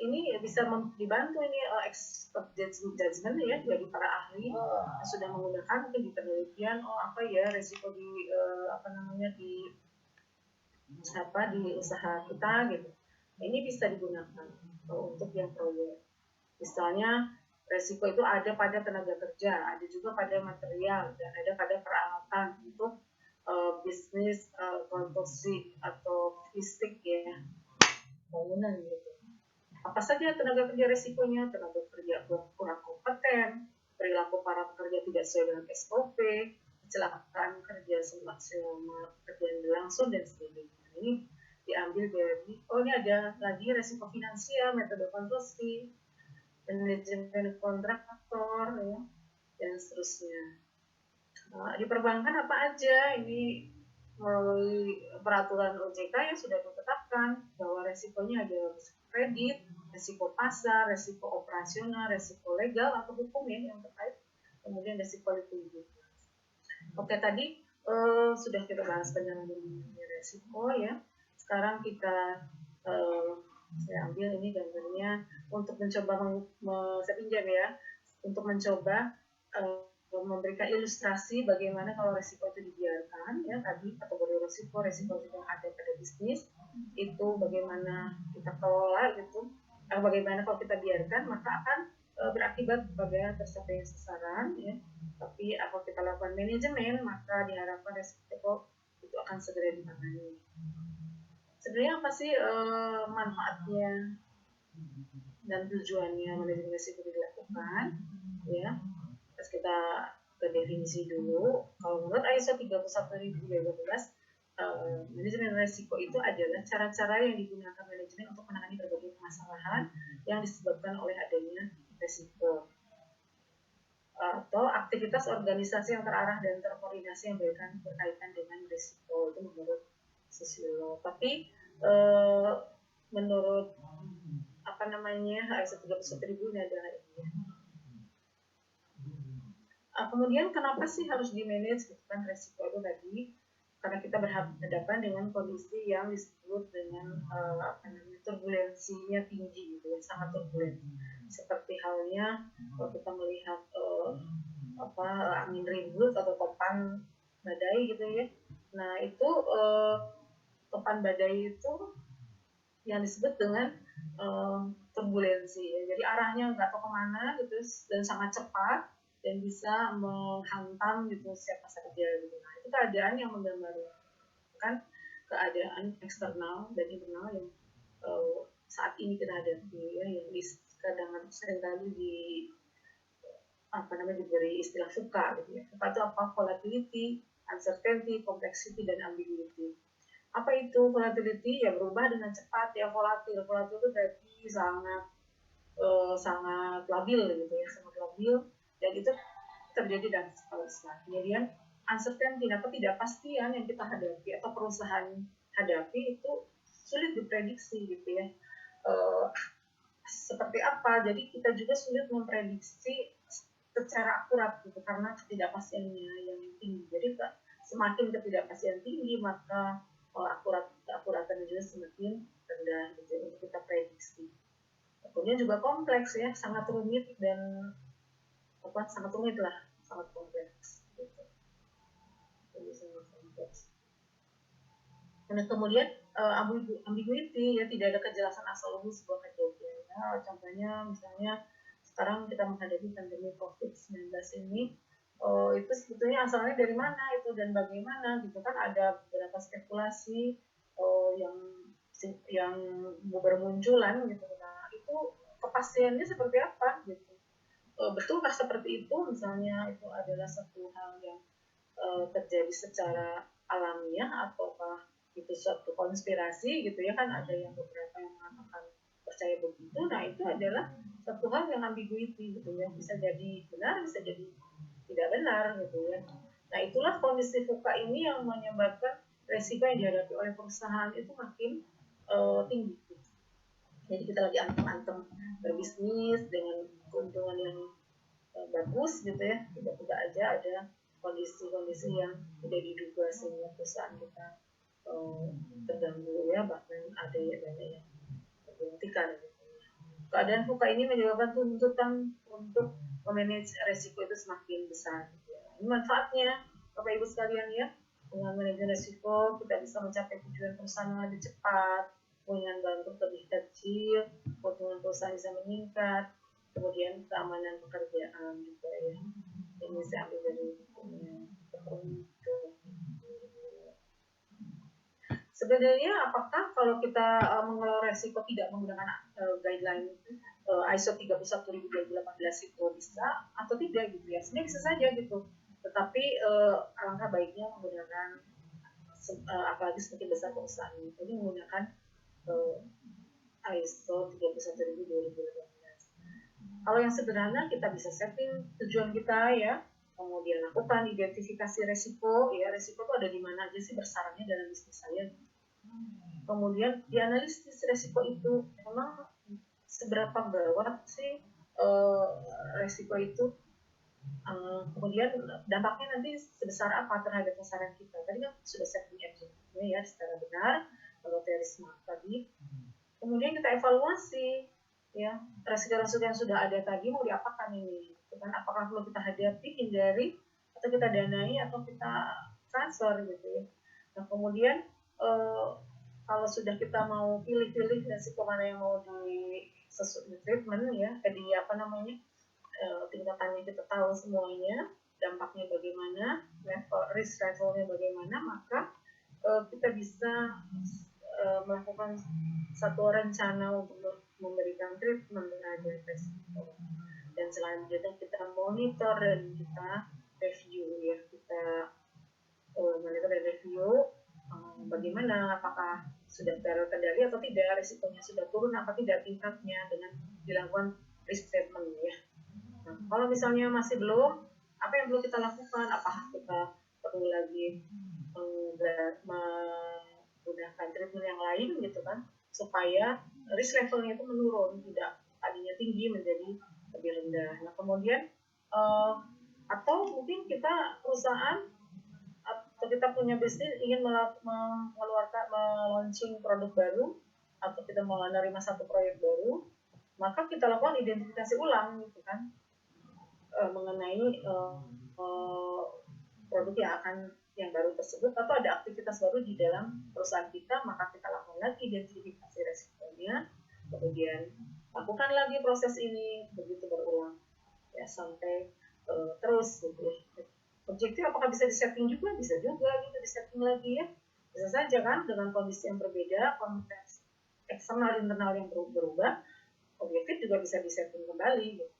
ini bisa dibantu ini expert judgment ya dari para ahli yang sudah menggunakan di penelitian apa ya resiko di di usaha kita gitu. Ini bisa digunakan untuk yang proyek. Misalnya resiko itu ada pada tenaga kerja, ada juga pada material, dan ada pada peralatan untuk bisnis konstruksi atau fisik ya bangunan gitu. Apa saja tenaga kerja resikonya? Tenaga kerja kurang kompeten, perilaku para pekerja tidak sesuai dengan SOP, kecelakaan kerja selama kerjaan berlangsung dan sebagainya. Ini diambil dari ini ada lagi resiko finansial, metode konstruksi, manajemen kontraktor ya, dan seterusnya. Di perbankan apa aja? Ini melalui peraturan OJK yang sudah ditetapkan bahwa resikonya ada kredit, resiko pasar, resiko operasional, resiko legal atau hukum ya yang terkait, kemudian resiko likuiditas. Oke, tadi sudah kita bahas penjelasan resiko ya. Sekarang kita saya ambil ini gambarnya untuk mencoba saya pinjam ya, untuk mencoba memberikan ilustrasi bagaimana kalau resiko itu dibiarkan ya, tadi kategori resiko yang ada pada bisnis itu bagaimana kita kelola gitu. Bagaimana kalau kita biarkan maka akan berakibat pada tercapainya sasaran ya. Tapi kalau kita lakukan manajemen maka diharapkan resiko itu akan segera ditangani. Sebenarnya apa sih manfaatnya dan tujuannya manajemen risiko dilakukan ya? Terus kita ke definisi dulu. Kalau menurut ISO 31015 manajemen risiko itu adalah cara-cara yang digunakan manajemen untuk menangani berbagai permasalahan yang disebabkan oleh adanya risiko atau aktivitas organisasi yang terarah dan terkoordinasi yang berkaitan dengan risiko. Itu menurut sosiolog. Tapi menurut ISO 31000 ini adalah ini ya. Kemudian kenapa sih harus di-manage gitu kan resiko itu tadi? Karena kita berhadapan dengan kondisi yang disebut dengan turbulensinya tinggi gitu ya, sangat turbulen. Seperti halnya kalau kita melihat angin ribut atau topan badai gitu ya. Nah, itu topan badai itu yang disebut dengan turbulensi ya. Jadi arahnya nggak tahu kemana gitu dan sangat cepat dan bisa menghantam gitu siapa saja gitu. Nah, itu keadaan yang menggambarkan keadaan eksternal dan internal yang saat ini kita hadapi ya, yang kadang seringkali diberi istilah VUCA gitu ya. VUCA itu apa? Volatility, uncertainty, complexity, dan ambiguity. Apa itu volatility? Ya berubah dengan cepat ya, volatil itu berarti sangat labil gitu ya, sangat labil. Dan itu terjadi dalam skala besar. Kemudian uncertainty, ketidakpastian yang kita hadapi atau perusahaan hadapi itu sulit diprediksi gitu ya. Seperti apa? Jadi kita juga sulit memprediksi secara akurat gitu karena ketidakpastiannya yang tinggi. Jadi semakin ketidakpastian tinggi maka akuratan juga semakin rendah gitu untuk kita prediksi. Kemudian juga kompleks ya, sangat rumit dan sangat kompleks gitu. Jadi sangat kompleks. Nah, kemudian ambiguity ya, tidak ada kejelasan asal usul sebuah kejadian. Nah, contohnya misalnya sekarang kita menghadapi pandemi COVID-19 ini, itu sebetulnya asalnya dari mana itu dan bagaimana gitu kan, ada beberapa spekulasi yang bermunculan gitu. Nah, itu kepastiannya seperti apa gitu. Betulkah seperti itu misalnya itu adalah satu hal yang terjadi secara alamiah ataukah itu suatu konspirasi gitu ya kan, ada yang beberapa yang mengatakan percaya begitu. Nah, itu adalah satu hal yang ambiguity gitu ya, bisa jadi benar bisa jadi tidak benar gitu ya. Nah, itulah kondisi VUCA ini yang menyebabkan resiko yang dihadapi oleh perusahaan itu makin tinggi gitu. Jadi kita lagi antem-antem berbisnis dengan keuntungan yang bagus gitu ya, tiba-tiba aja ada kondisi-kondisi yang tidak diduga sehingga perusahaan kita terganggu ya, bahkan ada dana yang dihentikan. Keadaan VUCA ini menyebabkan tuntutan untuk memanage resiko itu semakin besar. Ini manfaatnya, Bapak Ibu sekalian ya, dengan manajemen resiko kita bisa mencapai tujuan perusahaan yang lebih cepat, dengan bentuk lebih kecil, keuntungan perusahaan bisa meningkat, kemudian keamanan pekerjaan juga ya. Ini saya ambil dari bukunya. Sebenarnya apakah kalau kita mengelola resiko tidak menggunakan guideline ISO 31000-2018 itu bisa atau tidak gitu ya? Sebenarnya bisa saja gitu. Tetapi alangkah baiknya menggunakan apalagi semakin besar perusahaan ini menggunakan ISO 31000-2018. Kalau yang sederhana kita bisa setting tujuan kita ya, kemudian lakukan identifikasi resiko ya, resiko itu ada di mana aja sih bersarangnya dalam bisnis saya. Kemudian dianalisis resiko itu memang seberapa bawah sih resiko itu, kemudian dampaknya nanti sebesar apa terhadap sasaran kita. Tadi kan sudah setting objektifnya ya secara benar kalau dari SMART tadi. Kemudian kita evaluasi ya resiko-resiko yang sudah ada tadi mau diapakan ini, kan apakah perlu kita hadapi, hindari, atau kita danai atau kita transfer gitu ya. Nah kemudian kalau sudah kita mau pilih-pilih resiko mana yang mau di treatment ya, di apa namanya tingkatannya kita tahu semuanya, dampaknya bagaimana, risk levelnya bagaimana, maka kita bisa melakukan satu rencana untuk memberikan treatment terhadap resiko. Dan selanjutnya kita monitor dan kita review ya, kita monitor dan review bagaimana, apakah sudah terkendali atau tidak, risikonya sudah turun apa tidak tingkatnya dengan dilakukan risk treatment ya. Nah, kalau misalnya masih belum, apa yang perlu kita lakukan? Apakah kita perlu lagi menggunakan treatment yang lain gitu kan, supaya risk levelnya itu menurun, tidak tadinya tinggi menjadi lebih rendah. Nah kemudian atau mungkin kita perusahaan atau kita punya bisnis ingin mengeluarkan launching produk baru, atau kita mau menerima satu proyek baru, maka kita lakukan identifikasi ulang gitu kan, mengenai produk yang baru tersebut, atau ada aktivitas baru di dalam perusahaan kita, maka kita lakukan lagi identifikasi resikonya, kemudian lakukan lagi proses ini, begitu berulang ya sampai terus gitu ya. Objektif apakah bisa disetting juga? Bisa juga gitu disetting lagi ya. Bisa saja kan dengan kondisi yang berbeda, konteks eksternal internal yang berubah, objektif juga bisa disetting kembali gitu.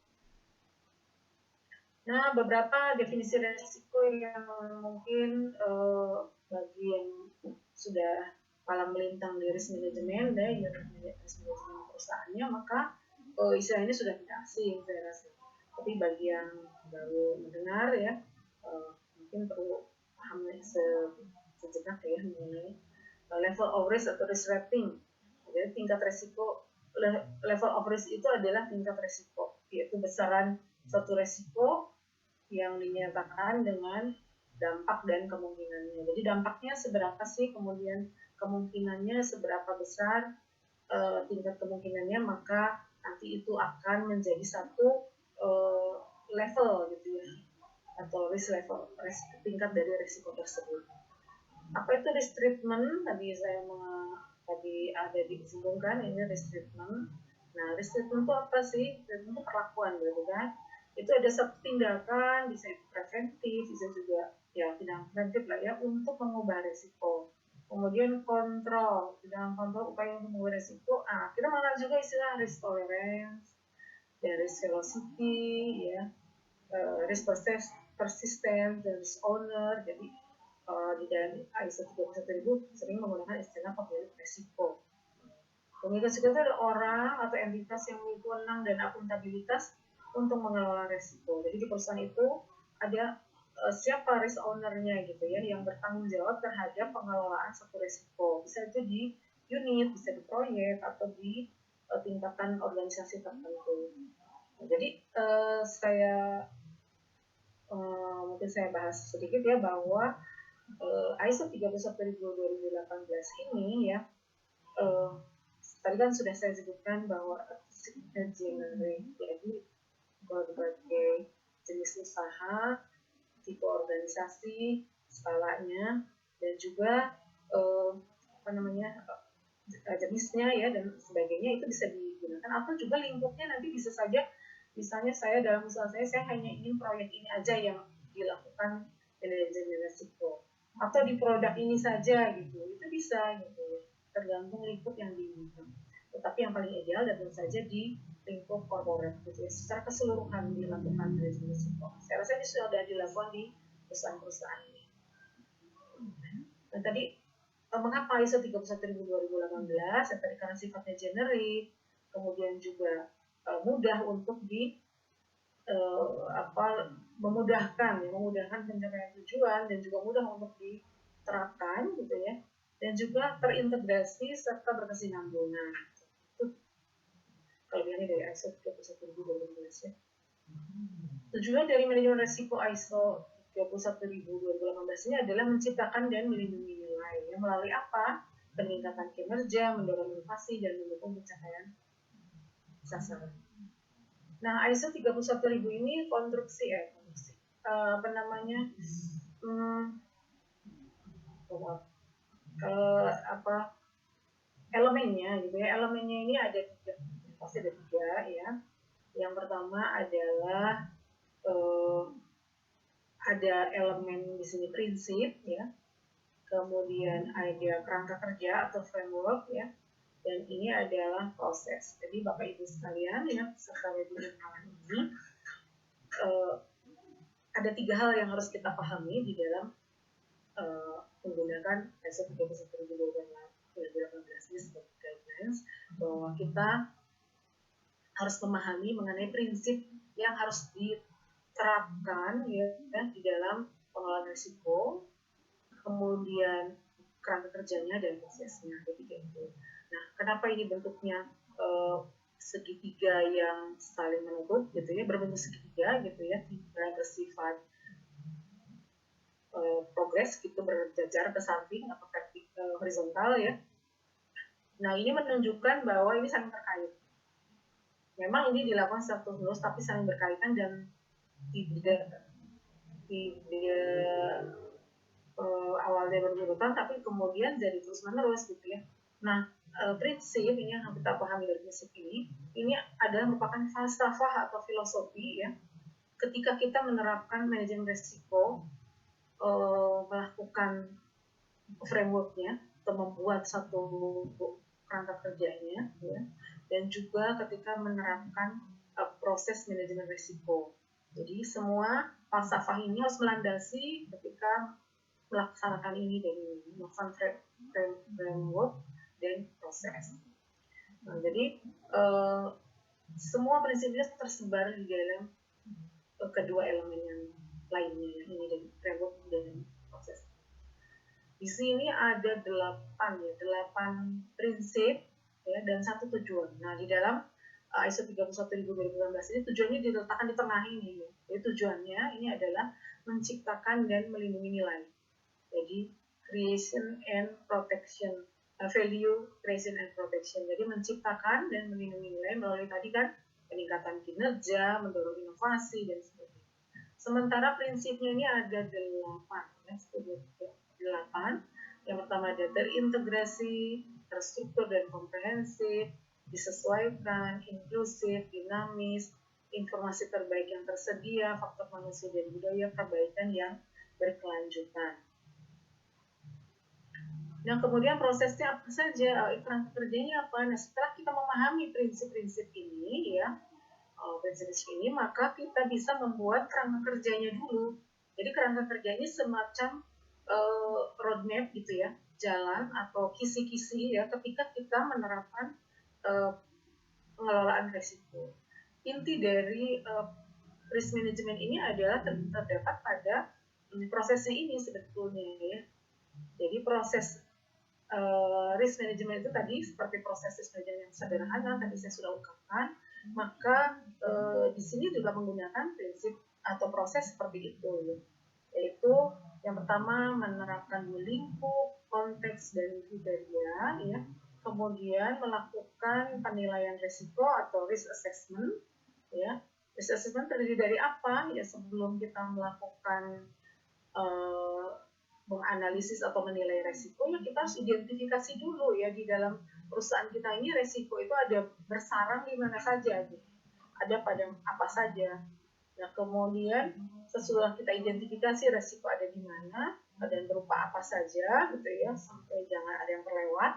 Nah, beberapa definisi resiko yang mungkin bagi yang sudah malam melintang di risk management dan unit risk management perusahaannya, maka istilah ini sudah tidak asing saya rasa. Tapi bagi yang baru mendengar ya, mungkin perlu paham sejenak ya mengenai level of risk atau risk rating. Jadi tingkat resiko, level of risk itu adalah tingkat resiko, yaitu besaran suatu resiko yang dinyatakan dengan dampak dan kemungkinannya. Jadi dampaknya seberapa sih, kemudian kemungkinannya seberapa besar, tingkat kemungkinannya, maka nanti itu akan menjadi satu level gitu ya, atau risk level, tingkat dari risiko tersebut. Apa itu risk treatment? Tadi ada disebutkan ini risk treatment. Nah, risk treatment itu apa sih? Treatment itu perlakuan berarti kan? Itu ada satu tindakan, bisa preventif, bisa juga ya tindakan preventif lah ya, untuk mengubah risiko. Kemudian kontrol, tindakan kontrol upaya untuk mengubah risiko. Kita mengenal juga istilah risk tolerance, dan risk velocity, ya, risk persistent, dan risk owner. Jadi di dalam ISO 31000 sering menggunakan istilah pemilik risiko. Pemilik risiko itu ada orang atau entitas yang memiliki wewenang dan akuntabilitas untuk mengelola risiko. Jadi di perusahaan itu ada siapa risk owner-nya gitu ya, yang bertanggung jawab terhadap pengelolaan satu risiko. Bisa itu di unit, bisa di proyek, atau di tingkatan organisasi tertentu. Nah, jadi saya mungkin saya bahas sedikit ya bahwa ISO 31000/2018 ini ya, tadi kan sudah saya sebutkan bahwa generate, jadi berbagai jenis usaha, tipe organisasi, skalanya, dan juga jenisnya ya dan sebagainya itu bisa digunakan, atau juga lingkupnya nanti bisa saja, misalnya saya dalam usaha saya hanya ingin proyek ini aja yang dilakukan manajemen risiko, atau di produk ini saja gitu, itu bisa gitu ya, tergantung lingkup yang diinginkan. Tetapi yang paling ideal tentu saja di lingkup corporate gitu ya, secara keseluruhan dilakukan manajemen risiko. Saya rasa ini sudah dilakukan di perusahaan-perusahaan ini. Dan tadi mengapa ISO 31000/2018? Ya, tadi karena sifatnya generik, kemudian juga mudah untuk memudahkan pencapaian tujuan, dan juga mudah untuk diterapkan gitu ya, dan juga terintegrasi serta berkesinambungan. Itu kelebihannya dari ISO 31000/2018 ya. Tujuan dari manajemen risiko ISO 31000/2018 ini adalah menciptakan dan melindungi nilai ya, melalui apa? Peningkatan kinerja, mendorong inovasi, dan mendukung pencapaian sasaran. Nah, ISO 31000 ini elemennya gitu ya. Elemennya ini pasti ada tiga ya. Yang pertama adalah ada elemen di sini prinsip ya, kemudian ada kerangka kerja atau framework ya, dan ini adalah proses. Jadi Bapak Ibu sekalian ya, peserta webinar ini ada tiga hal yang harus kita pahami di dalam menggunakan ISO 31000/2018 ini sebagai guidelines, bahwa kita harus memahami mengenai prinsip yang harus diterapkan ya di dalam pengelolaan risiko, kemudian kerangka kerjanya dan prosesnya, ketiga itu. Nah, kenapa ini bentuknya segitiga yang saling menutup gitu ya, berbentuk segitiga gitu ya, yang bersifat progres gitu, berjajar ke samping atau horizontal ya. Nah, ini menunjukkan bahwa ini saling terkait. Memang ini dilakukan satu terus, tapi saling berkaitan dan tidak awalnya berurutan, tapi kemudian jadi terus menerus gitu ya. Nah, prinsip ini yang kita pahami dari prinsip ini adalah merupakan falsafah atau filosofi ya. Ketika kita menerapkan manajemen risiko, melakukan frameworknya atau membuat satu kerangka kerjanya ya, dan juga ketika menerapkan proses manajemen risiko. Jadi semua falsafah ini harus melandasi ketika melaksanakan ini, dan melaksanakan framework dan proses. Nah, jadi semua prinsipnya tersebar di dalam kedua elemen yang lainnya, ini dari framework dan proses. Di sini ada 8 prinsip ya, dan 1 tujuan. Nah, di dalam ISO 31000/2018 ini tujuannya diletakkan di tengah ini. Jadi tujuannya ini adalah menciptakan dan melindungi nilai. Jadi creation and protection, value creation and protection. Jadi menciptakan dan melindungi nilai melalui tadi kan peningkatan kinerja, mendorong inovasi dan sebagainya. Sementara prinsipnya ini ada 8 ya, 8. Yang pertama ada terintegrasi, terstruktur dan komprehensif, disesuaikan, inklusif, dinamis, informasi terbaik yang tersedia, faktor manusia dan budaya, perbaikan yang berkelanjutan. Nah, kemudian prosesnya apa saja, kerangka kerjanya apa? Nah, setelah kita memahami prinsip-prinsip ini ya, maka kita bisa membuat kerangka kerjanya dulu. Jadi kerangka kerja ini semacam roadmap gitu ya, jalan atau kisi-kisi ya, ketika kita menerapkan pengelolaan risiko. Inti dari risk management ini adalah terdapat pada prosesnya ini sebetulnya ya. Jadi proses risk management itu tadi seperti proses risk management yang sederhana tadi saya sudah ungkapkan, maka di sini juga menggunakan prinsip atau proses seperti itu, yaitu yang pertama menerapkan lingkup, konteks, dan kriteria, ya. Kemudian melakukan penilaian risiko atau risk assessment, ya. Risk assessment terdiri dari apa? Ya, sebelum kita melakukan menganalisis atau menilai resiko, ya kita harus identifikasi dulu ya di dalam perusahaan kita ini resiko itu ada bersarang di mana saja, gitu. Ada pada apa saja. Nah, kemudian sesudah kita identifikasi resiko ada di mana dan berupa apa saja, gitu ya, sampai jangan ada yang terlewat,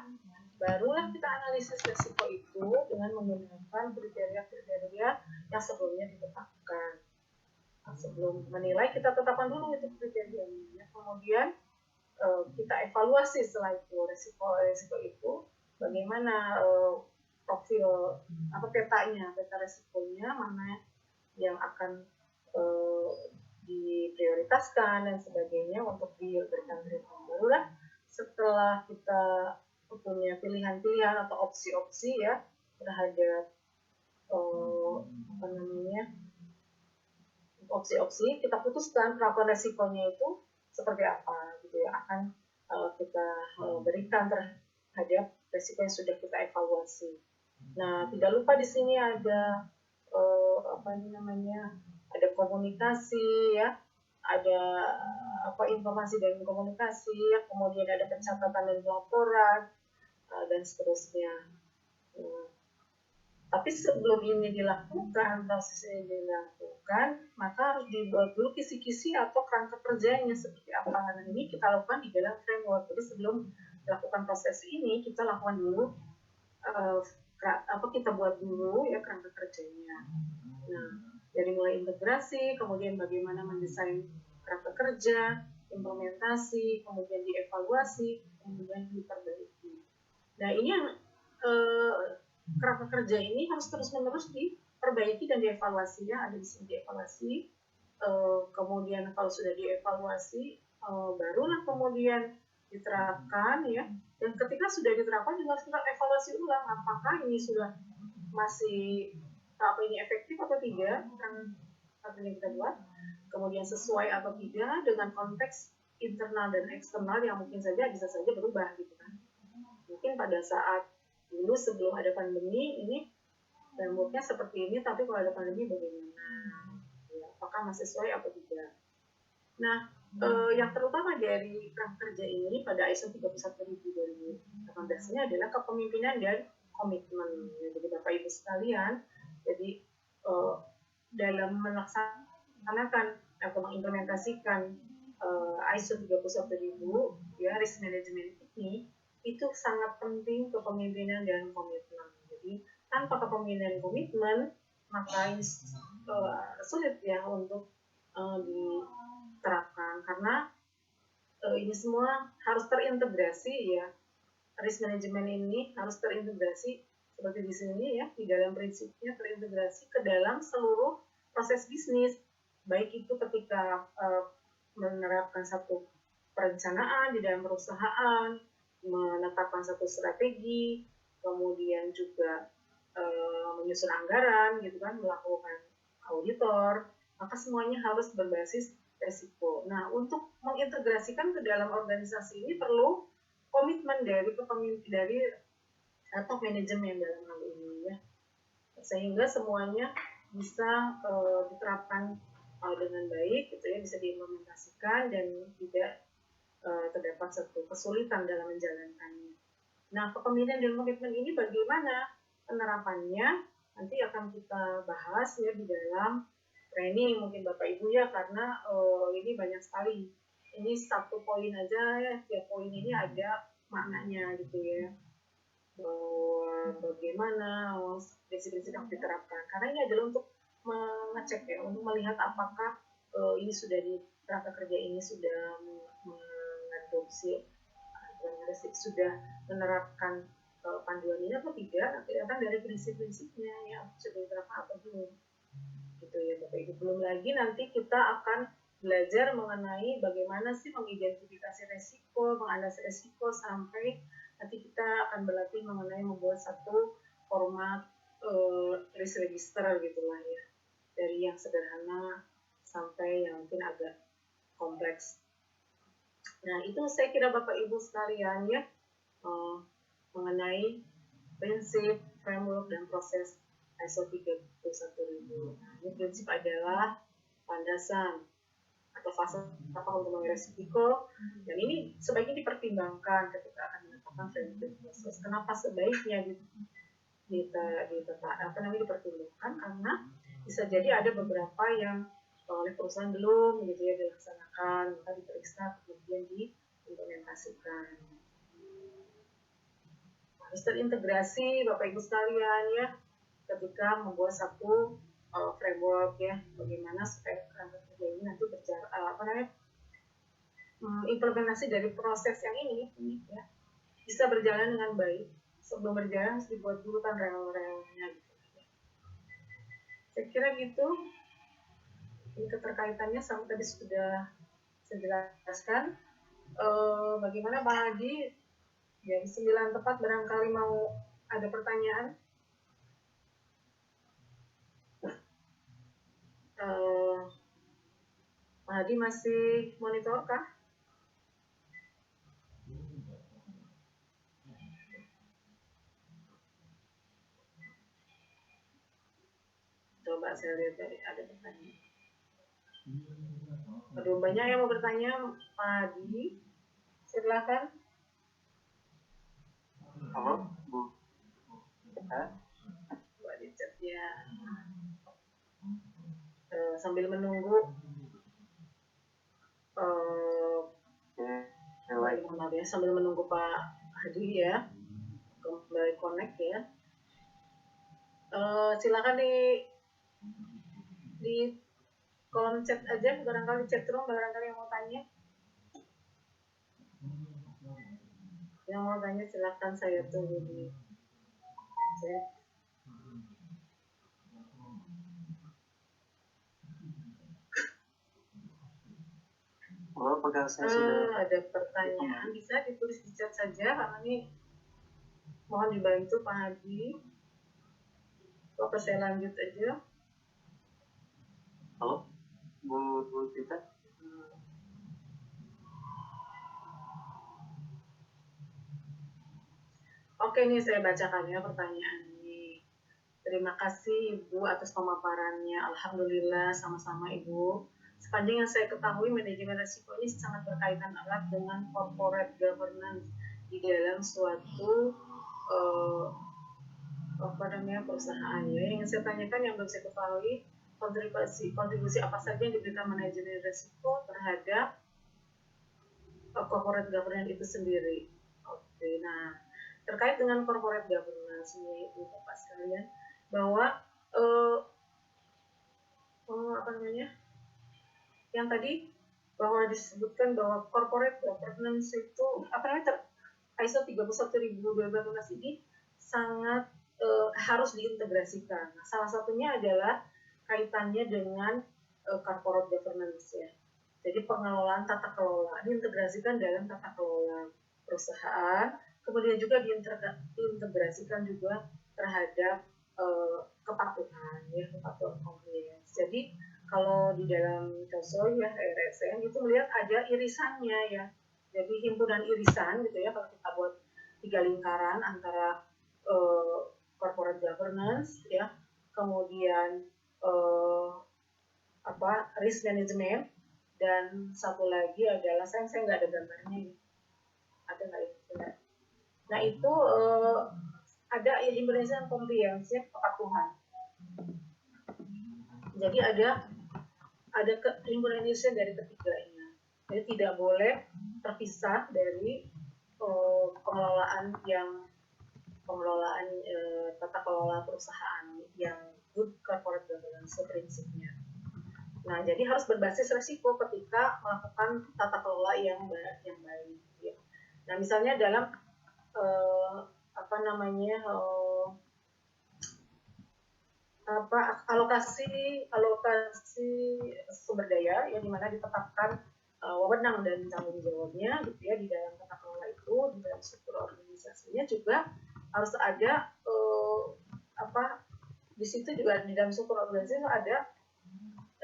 barulah kita analisis resiko itu dengan menggunakan kriteria-kriteria yang sebelumnya ditetapkan. Nah, sebelum menilai kita tetapkan dulu itu kriterianya. Kemudian kita evaluasi setelah itu resiko itu bagaimana profil petanya, peta resikonya mana yang akan diprioritaskan dan sebagainya untuk diberikan treatment. Barulah setelah kita punya pilihan-pilihan atau opsi-opsi ya terhadap opsi-opsi, kita putuskan perlakuan resikonya itu seperti apa, gitu ya, akan kita berikan terhadap resiko yang sudah kita evaluasi. Nah, tidak lupa di sini ada ada komunikasi ya, ada informasi dan komunikasi, ya, kemudian ada pencatatan dan pelaporan dan seterusnya. Tapi sebelum ini dilakukan, proses ini dilakukan, maka harus dibuat dulu kisi-kisi atau kerangka kerjanya seperti apa. Nah, ini kita lakukan di dalam framework. Jadi sebelum melakukan proses ini, kita lakukan dulu, kita buat dulu ya kerangka kerjanya. Nah, dari mulai integrasi, kemudian bagaimana mendesain kerangka kerja, implementasi, kemudian dievaluasi, kemudian diperbaiki. Nah, ini yang kerangka kerja ini harus terus-menerus diperbaiki dan dievaluasi ya, ada di sini dievaluasi. Kemudian kalau sudah dievaluasi, barulah kemudian diterapkan ya. Dan ketika sudah diterapkan juga harus kita evaluasi ulang apakah ini sudah masih ini efektif atau tidak kan yang kita buat. Kemudian sesuai atau tidak dengan konteks internal dan eksternal yang mungkin saja bisa saja berubah gitu kan. Mungkin pada saat dulu sebelum ada pandemi ini frameworknya seperti ini, tapi kalau ada pandemi bagaimana? Ya, apakah masih sesuai atau tidak? Nah, yang terutama dari kerangka kerja ini pada ISO 31000/2018 ini adalah kepemimpinan dan komitmen. Jadi Bapak Ibu sekalian, jadi dalam melaksanakan atau mengimplementasikan ISO 31000 ya risk management ini, itu sangat penting kepemimpinan dan komitmen. Jadi tanpa kepemimpinan dan komitmen, maka ini sulit ya untuk diterapkan karena ini semua harus terintegrasi ya. Risk management ini harus terintegrasi seperti di sini ya, di dalam prinsipnya terintegrasi ke dalam seluruh proses bisnis, baik itu ketika menerapkan satu perencanaan di dalam perusahaan, menetapkan satu strategi, kemudian juga menyusun anggaran, gitu kan, melakukan auditor, maka semuanya harus berbasis resiko. Nah, untuk mengintegrasikan ke dalam organisasi ini perlu komitmen dari top manajemen dalam hal ini ya, sehingga semuanya bisa diterapkan dengan baik, gitu ya, bisa diimplementasikan dan tidak terdapat satu kesulitan dalam menjalankannya. Nah, kepemimpinan dan komitmen ini bagaimana penerapannya nanti akan kita bahas ya di dalam training mungkin Bapak Ibu ya, karena ini banyak sekali. Ini satu poin aja ya, tiap poin ini ada maknanya gitu ya. Bagaimana prinsip-prinsip yang diterapkan. Karena ini adalah untuk mengecek ya, untuk melihat apakah ini sudah di kerangka kerja ini sudah mengadopsi sudah menerapkan panduan ini atau tidak, kelihatan dari prinsip-prinsipnya ya, sudah diterapkan atau belum gitu ya Bapak Ibu. Belum lagi nanti kita akan belajar mengenai bagaimana sih mengidentifikasi resiko, menganalisis resiko, sampai nanti kita akan berlatih mengenai membuat satu format risk register gitulah ya, dari yang sederhana sampai yang mungkin agak kompleks. Nah, itu saya kira Bapak Ibu sekalian ya, mengenai prinsip, framework, dan proses ISO 31000. Nah, ini prinsip adalah landasan atau fase apa untuk mengenai risiko, dan ini sebaiknya dipertimbangkan ketika akan menetapkan framework proses. Kenapa sebaiknya dipertimbangkan? Karena bisa jadi ada beberapa yang oleh perusahaan belum gitu ya dilaksanakan, maka diperiksa kemudian diimplementasikan. Harus terintegrasi Bapak Ibu sekalian ya ketika membuat satu framework ya, bagaimana supaya kerangka kerja ini nanti berjalan implementasi dari proses yang ini ya bisa berjalan dengan baik. Sebelum berjalan harus dibuat dulu kan rel-relnya gitu. Saya kira gitu. Ini keterkaitannya sama tadi sudah saya jelaskan. Bagaimana Pak Hadi? Jam 9 tepat barangkali mau ada pertanyaan. Pak Hadi masih monitor kah? Coba saya lihat tadi ada pertanyaan. Aduh, banyak yang mau bertanya, Pak Hadi. Silakan. Halo, Bu. Buat di chat ya. Sambil menunggu sambil menunggu Pak Hadi ya kembali connect ya. Silakan di kolom chat aja, barangkali chat room, barangkali yang mau tanya. Yang mau tanya silakan, saya tunggu di chat. Apakah saya sudah ada pertanyaan, bisa ditulis di chat saja karena ini mohon dibantu Pak Hadi. Oke, saya lanjut aja. Halo, Bu Tita. Oke, ini saya bacakan ya pertanyaan ini. Terima kasih Ibu atas pemaparannya. Alhamdulillah, sama-sama Ibu. Sepanjang yang saya ketahui, manajemen risiko ini sangat berkaitan erat dengan corporate governance di dalam suatu perusahaan. Ya. Yang saya tanyakan yang belum saya ketahui, kontribusi apa saja yang diberikan manajemen risiko terhadap corporate governance itu sendiri. Oke, nah terkait dengan corporate governance ini Ibu Bapak sekalian, bahwa yang tadi bahwa disebutkan bahwa corporate governance itu ISO 31000 ini sangat harus diintegrasikan. Nah, salah satunya adalah kaitannya dengan corporate governance ya. Jadi pengelolaan tata kelola diintegrasikan dalam tata kelola perusahaan, kemudian juga diintegrasikan juga terhadap kepatuhan ya, kepatuhan compliance. Jadi kalau di dalam contoh ya RSN itu melihat ada irisannya ya. Jadi himpunan irisan gitu ya, kalau kita buat 3 lingkaran antara corporate governance ya, kemudian risk management, dan satu lagi adalah saya nggak ada gambarnya ini. Ada nggak itu? Nah itu ada himpunan comprehensive kepatuhan. Jadi ada himpunan Indonesia dari ketiganya. Jadi tidak boleh terpisah dari pengelolaan tata kelola perusahaan yang good corporate governance prinsipnya. Nah, jadi harus berbasis resiko ketika melakukan tata kelola yang baik. Ya. Nah, misalnya dalam alokasi sumber daya ya, di mana ditetapkan wewenang dan tanggung jawabnya gitu ya di dalam tata kelola itu, di dalam struktur organisasinya juga harus ada di situ juga di dalam struktur organisasi ada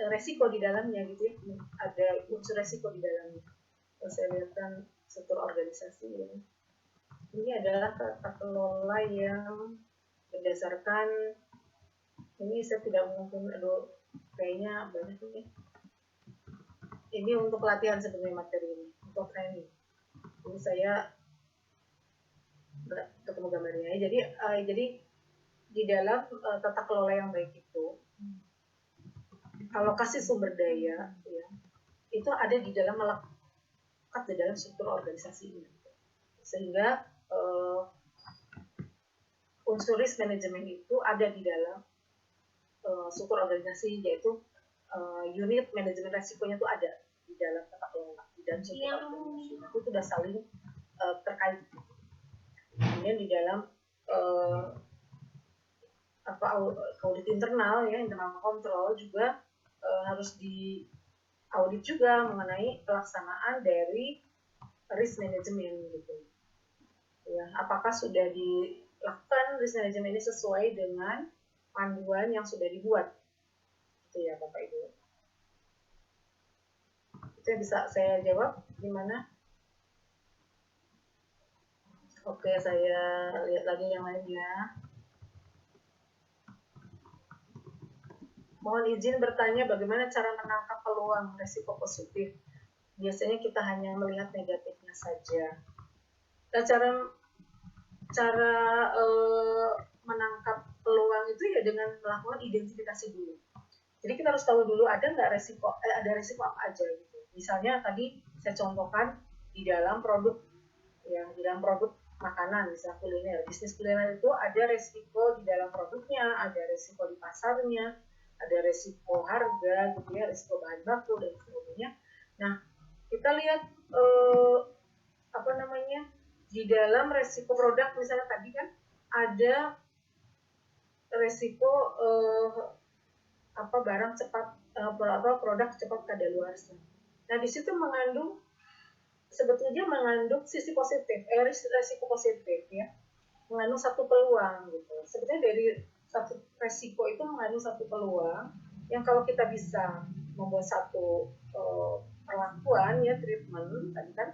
resiko di dalamnya gitu ya, ada unsur resiko di dalamnya. Kalau saya lihat kan struktur organisasi ya. Ini adalah tata kelola yang berdasarkan, ini saya tidak mungkin, kayaknya banyak nih. Ini untuk latihan sebenarnya materi ini, untuk training. Ini saya nggak ketemu gambarnya. Jadi di dalam tata kelola yang baik itu, alokasi sumber daya ya, itu ada di dalam melekat di dalam struktur organisasi ini, sehingga unsur risk management itu ada di dalam struktur organisasi, yaitu unit manajemen resikonya itu ada di dalam tata kelola, di dalam struktur organisasi itu sudah saling terkait. Kemudian di dalam audit internal ya, internal control juga harus diaudit juga mengenai pelaksanaan dari risk management gitu ya, apakah sudah dilakukan risk management ini sesuai dengan panduan yang sudah dibuat gitu ya Bapak Ibu. Itu yang bisa saya jawab. Gimana? Oke, saya lihat lagi yang lainnya. Mohon izin bertanya, bagaimana cara menangkap peluang resiko positif? Biasanya kita hanya melihat negatifnya saja. Nah, cara menangkap peluang itu ya dengan melakukan identifikasi dulu. Jadi kita harus tahu dulu ada nggak resiko, ada resiko apa aja gitu. Misalnya tadi saya contohkan di dalam produk, ya di dalam produk makanan, misalnya kuliner, bisnis kuliner itu ada resiko di dalam produknya, ada resiko di pasarnya, ada resiko harga gitu ya, resiko bahan baku dan sebagainya. Nah, kita lihat di dalam resiko produk, misalnya tadi kan ada resiko barang cepat produk cepat kadaluarsa. Nah, di situ sebetulnya mengandung sisi positif, resiko positif ya, mengandung satu peluang gitu. Sebetulnya dari satu resiko itu mengandung satu peluang yang kalau kita bisa membuat satu perlakuan ya, treatment tadi kan,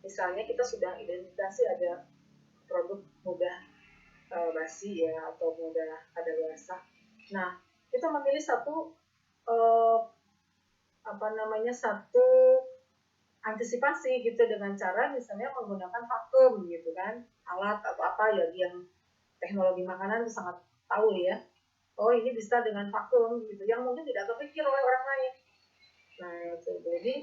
misalnya kita sudah identifikasi ada produk mudah basi ya atau mudah kadaluarsa. Nah, kita memilih satu satu antisipasi gitu dengan cara misalnya menggunakan vakum gitu kan, alat atau apa ya, yang teknologi makanan itu sangat tahu ya. Oh, ini bisa dengan vakum gitu, yang mungkin tidak terpikir oleh orang lain. Nah, itu jadi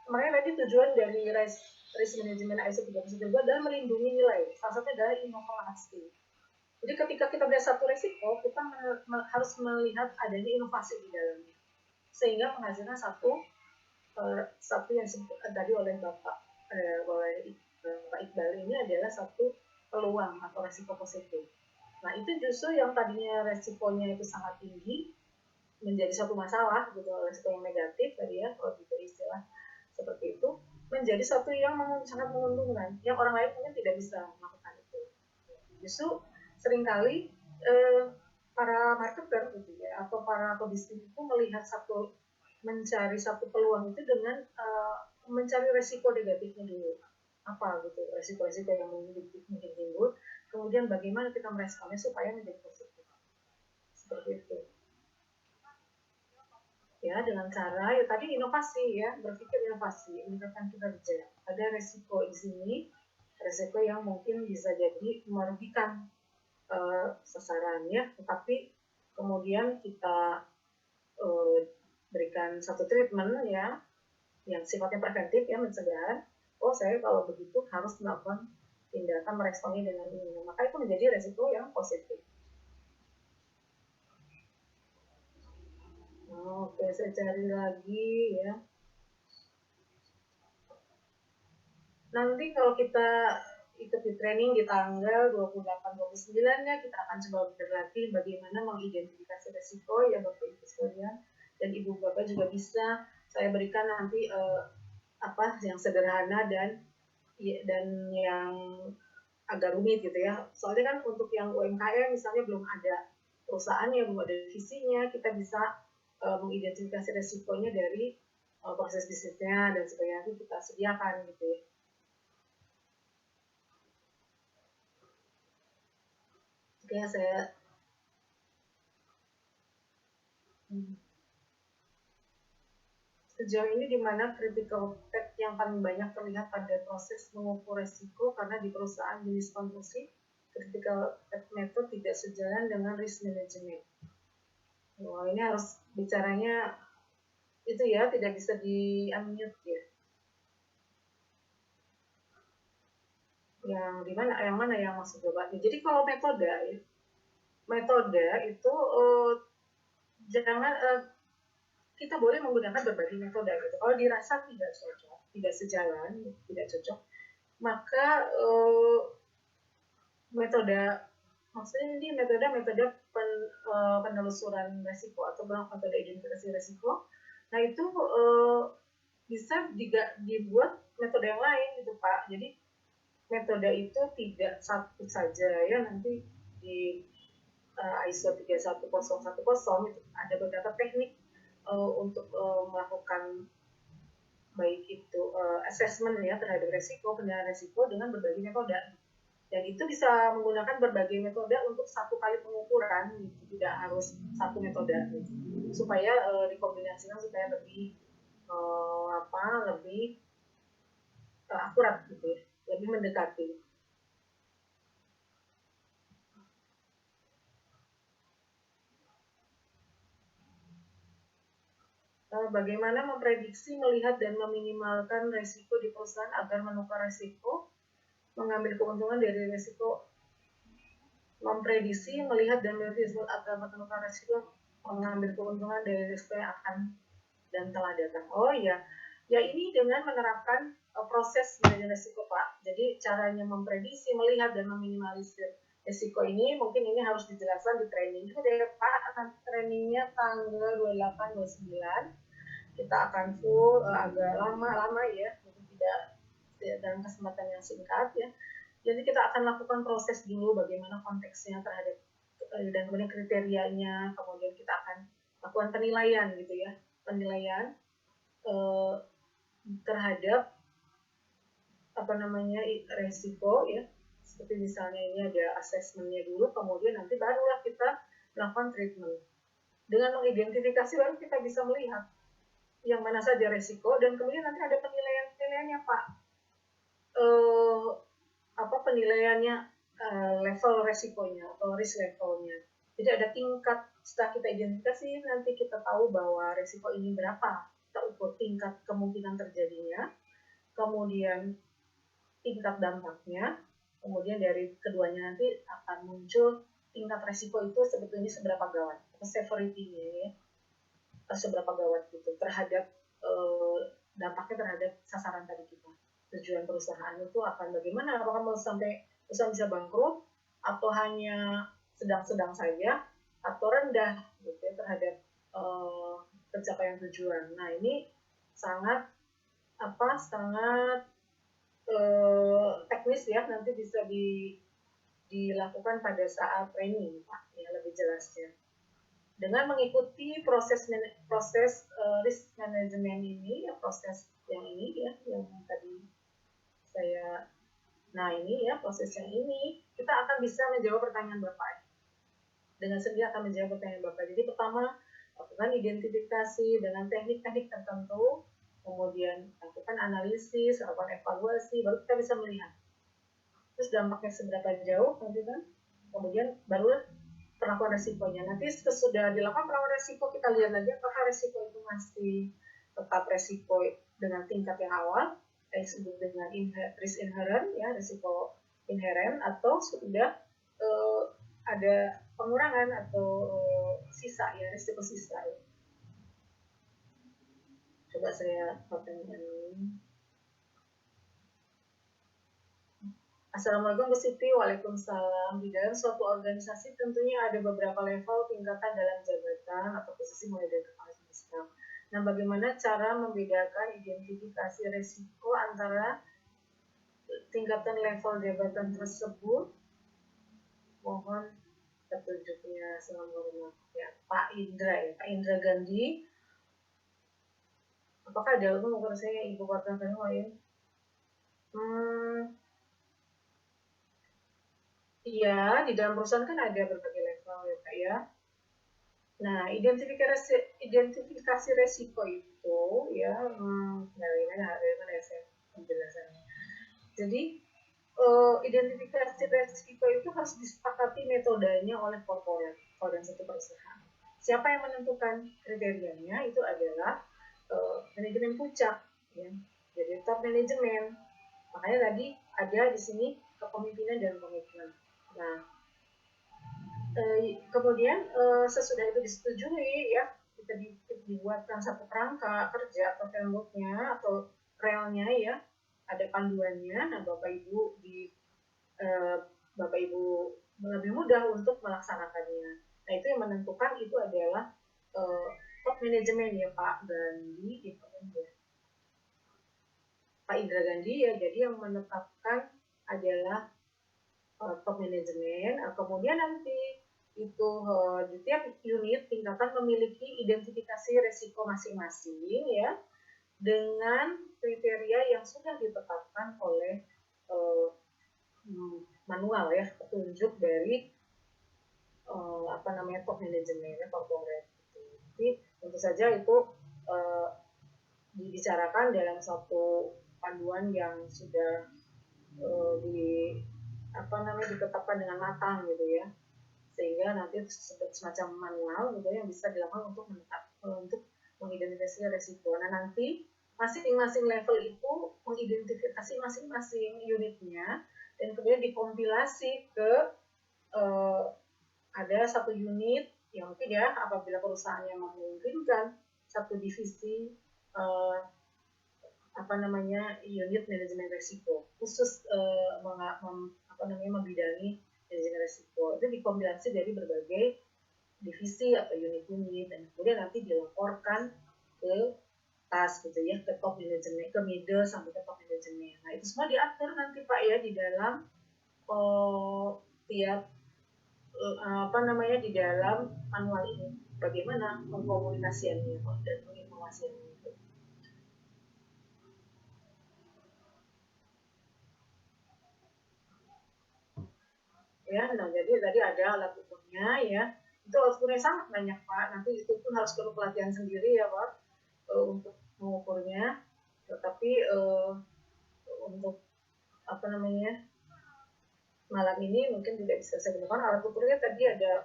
makanya tadi tujuan dari risk management ISO 312 adalah melindungi nilai. Salah satunya adalah inovasi. Jadi ketika kita melihat satu resiko, kita harus melihat adanya inovasi di dalamnya, sehingga menghasilkan satu yang disebut tadi oleh Bapak Iqbal ini adalah satu peluang atau resiko positif. Nah, itu justru yang tadinya resikonya itu sangat tinggi menjadi satu masalah gitu, resiko yang negatif tadi ya, kalau diberi istilah seperti itu, menjadi satu yang sangat menguntungkan, yang orang lain mungkin tidak bisa melakukan itu. Justru seringkali para marketer gitu ya, atau para pebisnis itu mencari satu peluang itu dengan mencari resiko negatifnya dulu, apa gitu, resiko-resiko yang mungkin timbul, kemudian bagaimana kita meresponnya supaya menjadi positif, seperti itu ya, dengan cara ya tadi inovasi ya, berpikir inovasi, meningkatkan kinerja. Ada resiko di sini, resiko yang mungkin bisa jadi merugikan sasarannya, tetapi kemudian kita berikan satu treatment ya yang sifatnya preventif ya, mencegah. Oh, saya kalau begitu harus melakukan tindakan meresponnya dengan ini, maka itu menjadi resiko yang positif. Oke, saya cari lagi ya. Nanti kalau kita ikuti training di tanggal 28-29 ya, kita akan coba berlatih bagaimana mengidentifikasi resiko ya Bapak Ibu sekalian, dan Ibu Bapak juga bisa saya berikan nanti yang sederhana dan yang agak rumit gitu ya. Soalnya kan untuk yang UMKM misalnya belum ada perusahaannya, belum ada visinya, kita bisa mengidentifikasi resikonya dari proses bisnisnya dan sebagainya itu kita sediakan gitu ya. Oke, saya sejauh ini di mana critical fact yang paling banyak terlihat pada proses mengukur resiko karena di perusahaan jenis konstruksi critical fact method tidak sejalan dengan risk management. Wah, ini harus bicaranya itu ya, tidak bisa di-unmute ya. Yang mana yang maksud jawabannya? Jadi kalau metode itu jangan kita boleh menggunakan berbagai metode gitu. Kalau dirasa tidak cocok, tidak sejalan, tidak cocok, maka metode maksudnya ini metode penelusuran resiko atau metode identifikasi resiko. Nah itu bisa dibuat metode yang lain gitu Pak. Jadi metode itu tidak satu saja ya, nanti di ISO 31010 itu ada beberapa teknik untuk melakukan baik itu assessment ya terhadap resiko, penilaian resiko dengan berbagai metode. Dan itu bisa menggunakan berbagai metode untuk satu kali pengukuran, gitu. Tidak harus satu metode, gitu. Supaya dikombinasikan supaya lebih lebih akurat gitu ya, lebih mendekati. Bagaimana memprediksi, melihat, dan meminimalkan resiko di perusahaan agar menukar resiko, mengambil keuntungan dari resiko. Memprediksi, melihat, dan meminimalkan agar menukar resiko, mengambil keuntungan dari resiko yang akan dan telah datang. Oh iya, ya ini dengan menerapkan proses manajemen resiko Pak. Jadi caranya memprediksi, melihat, dan meminimalisir resiko ini mungkin ini harus dijelaskan di training. Itu deh Pak, akan trainingnya tanggal 28-29. Kita akan full agak lama ya, mungkin tidak dalam kesempatan yang singkat ya. Jadi kita akan lakukan proses dulu bagaimana konteksnya terhadap dan kemudian kriterianya, kemudian kita akan lakukan penilaian gitu ya, penilaian terhadap resiko ya, seperti misalnya ini ada asesmennya dulu, kemudian nanti barulah kita melakukan treatment. Dengan mengidentifikasi baru kita bisa melihat yang mana saja resiko, dan kemudian nanti ada penilaiannya Pak. Penilaiannya level resikonya atau risk levelnya. Jadi ada tingkat, setelah kita identifikasi nanti kita tahu bahwa resiko ini berapa, kita ukur tingkat kemungkinan terjadinya, kemudian tingkat dampaknya, kemudian dari keduanya nanti akan muncul tingkat resiko itu sebetulnya seberapa gawat, atau severity-nya ya, seberapa gawat gitu terhadap dampaknya terhadap sasaran tadi kita. Tujuan perusahaan itu akan bagaimana, apakah mau sampai perusahaan bisa bangkrut atau hanya sedang-sedang saja atau rendah gitu ya, terhadap pencapaian tujuan. Nah ini sangat teknis ya, nanti bisa dilakukan pada saat training Pak ya, lebih jelasnya. Dengan mengikuti proses risk management ini ya, proses yang ini ya, yang tadi saya, nah ini ya proses yang ini, kita akan bisa menjawab pertanyaan Bapak. Dengan sendiri akan menjawab pertanyaan Bapak. Jadi pertama lakukan identifikasi dengan teknik-teknik tertentu, kemudian lakukan analisis, lakukan evaluasi, baru kita bisa melihat. Terus dampaknya seberapa jauh nanti kan, kemudian baru perlakuan resikonya. Nanti sesudah dilakukan perlakuan resiko, kita lihat lagi apakah resiko itu masih tetap resiko dengan tingkat yang awal, yang disebut dengan risk inherent ya, risiko inherent, atau sudah ada pengurangan atau sisa ya, risiko sisa ya. Coba saya pertanyaan ini. Assalamualaikum Bu Siti, waalaikumsalam. Di dalam suatu organisasi tentunya ada beberapa level tingkatan dalam jabatan atau posisi mulai dari kepala sampai staff. Nah, bagaimana cara membedakan identifikasi resiko antara tingkatan level jabatan tersebut? Mohon petunjuknya. Ya, selamat ya, Pak Indra ya, Pak Indra Gandhi. Apakah ada mau saya ibu kota Kano ya? Iya, di dalam perusahaan kan ada berbagai level ya Pak ya. Nah, identifikasi resiko itu ya, dari mana ya saya penjelasannya. Jadi identifikasi resiko itu harus disepakati metodenya oleh korporat dalam satu perusahaan. Siapa yang menentukan kriterianya itu adalah manajemen puncak, ya. Jadi top manajemen. Makanya tadi ada di sini kepemimpinan dan komitmen. Nah, kemudian sesudah itu disetujui ya, kita dibuatkan satu kerangka kerja atau frameworknya atau relnya ya, ada panduannya. Nah, Bapak Ibu lebih mudah untuk melaksanakannya. Nah, itu yang menentukan itu adalah top manajemen ya Pak Gandhi, Pak Indra Gandhi ya. Jadi yang menetapkan adalah top manajemen. Kemudian nanti itu di tiap unit tingkatan memiliki identifikasi resiko masing-masing ya, dengan kriteria yang sudah ditetapkan oleh manual ya, petunjuk dari top manajemennya corporate. Jadi tentu saja itu dibicarakan dalam satu panduan yang sudah ditetapkan dengan matang gitu ya, sehingga nanti semacam manual gitu yang bisa dilakukan untuk mengidentifikasi resiko. Nah, nanti masing-masing level itu mengidentifikasi masing-masing unitnya dan kemudian dikompilasi ke ada satu unit yang mungkin ya, apabila perusahaannya memungkinkan satu divisi unit manajemen risiko khusus membidangi manajemen risiko. Itu dikombinasi dari berbagai divisi atau unit-unit dan kemudian nanti dilaporkan ke tas gitu ya, ke top manajemen, ke middle sampai ke top manajemen. Nah, itu semua diatur nanti Pak ya di dalam tiap di dalam manual ini, bagaimana pengkomunikasiannya dan penginformasiannya itu. Ya, nah jadi tadi ada alat ukurnya ya, itu alat ukurnya sangat banyak Pak, nanti itu pun harus perlu pelatihan sendiri ya Pak untuk mengukurnya, tetapi untuk malam ini mungkin tidak bisa saya gunakan alat ukurnya. Tadi ada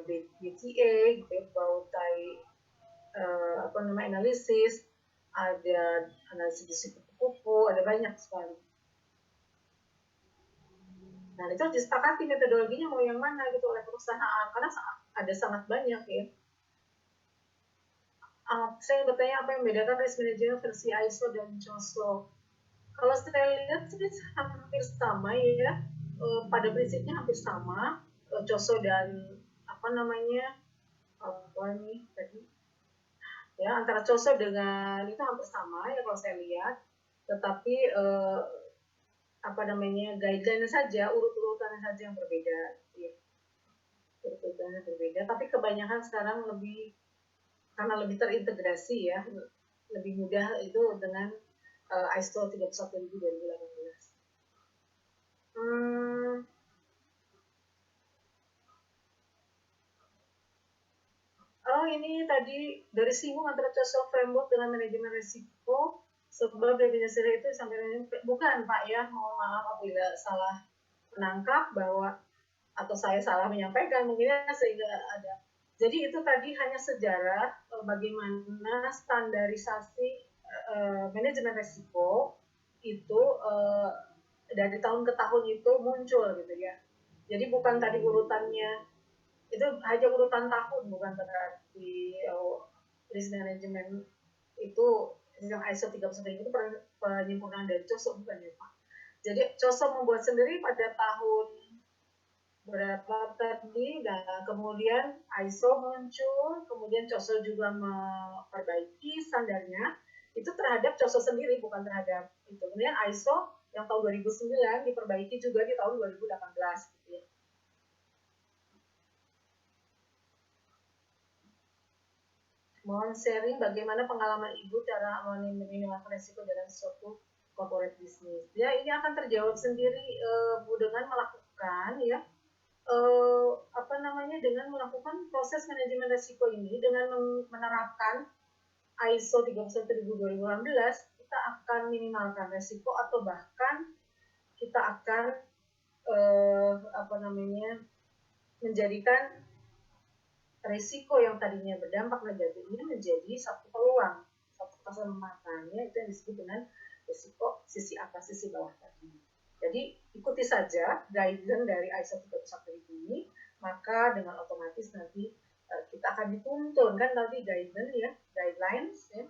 BTA gitu ya, bautai analisis, ada analisis kupu-kupu, ada banyak sekali. Nah, itu disepakati metodologinya mau yang mana gitu oleh perusahaan, karena ada sangat banyak ya. Saya bertanya apa yang membedakan risk management versi ISO dan COSO. Kalau saya lihat sih hampir sama ya, pada prinsipnya hampir sama, COSO dan antara COSO dengan itu hampir sama ya kalau saya lihat, tetapi guideline saja, urut-urutannya saja yang berbeda ya. Urut-urutannya berbeda, tapi kebanyakan sekarang karena lebih terintegrasi ya, lebih mudah itu dengan ISO 31000/2018. Ini tadi dari singgung antara COSO framework dengan manajemen risiko, sebab definisi itu sampai bukan Pak ya, mohon maaf apabila salah menangkap atau saya salah menyampaikan mungkinnya sehingga ada. Jadi itu tadi hanya sejarah bagaimana standarisasi manajemen risiko itu dari tahun ke tahun itu muncul gitu ya. Jadi bukan tadi urutannya, itu hanya urutan tahun, bukan berarti risk management itu yang ISO 31000 itu penyempurnaan dari COSO, bukan ya Pak. Jadi COSO membuat sendiri pada tahun berapa tadi, dan kemudian ISO muncul, kemudian COSO juga memperbaiki standarnya itu terhadap COSO sendiri, bukan terhadap itu. Kemudian ISO yang tahun 2009 diperbaiki juga di tahun 2018 gitu ya. mohon sharing bagaimana pengalaman Ibu cara meminimalkan resiko dalam suatu corporate business. Ya, ini akan terjawab sendiri Bu dengan melakukan ya dengan melakukan proses manajemen resiko ini dengan menerapkan ISO 31000/2016, kita akan minimalkan resiko atau bahkan kita akan menjadikan resiko yang tadinya berdampak negatif ini menjadi satu peluang, satu kesempatan, ya, itu yang disebut dengan resiko sisi atas sisi bawah tadi. Jadi ikuti saja guideline dari ISO 31000 ini, maka dengan otomatis nanti kita akan dituntun kan tadi guidelines ya,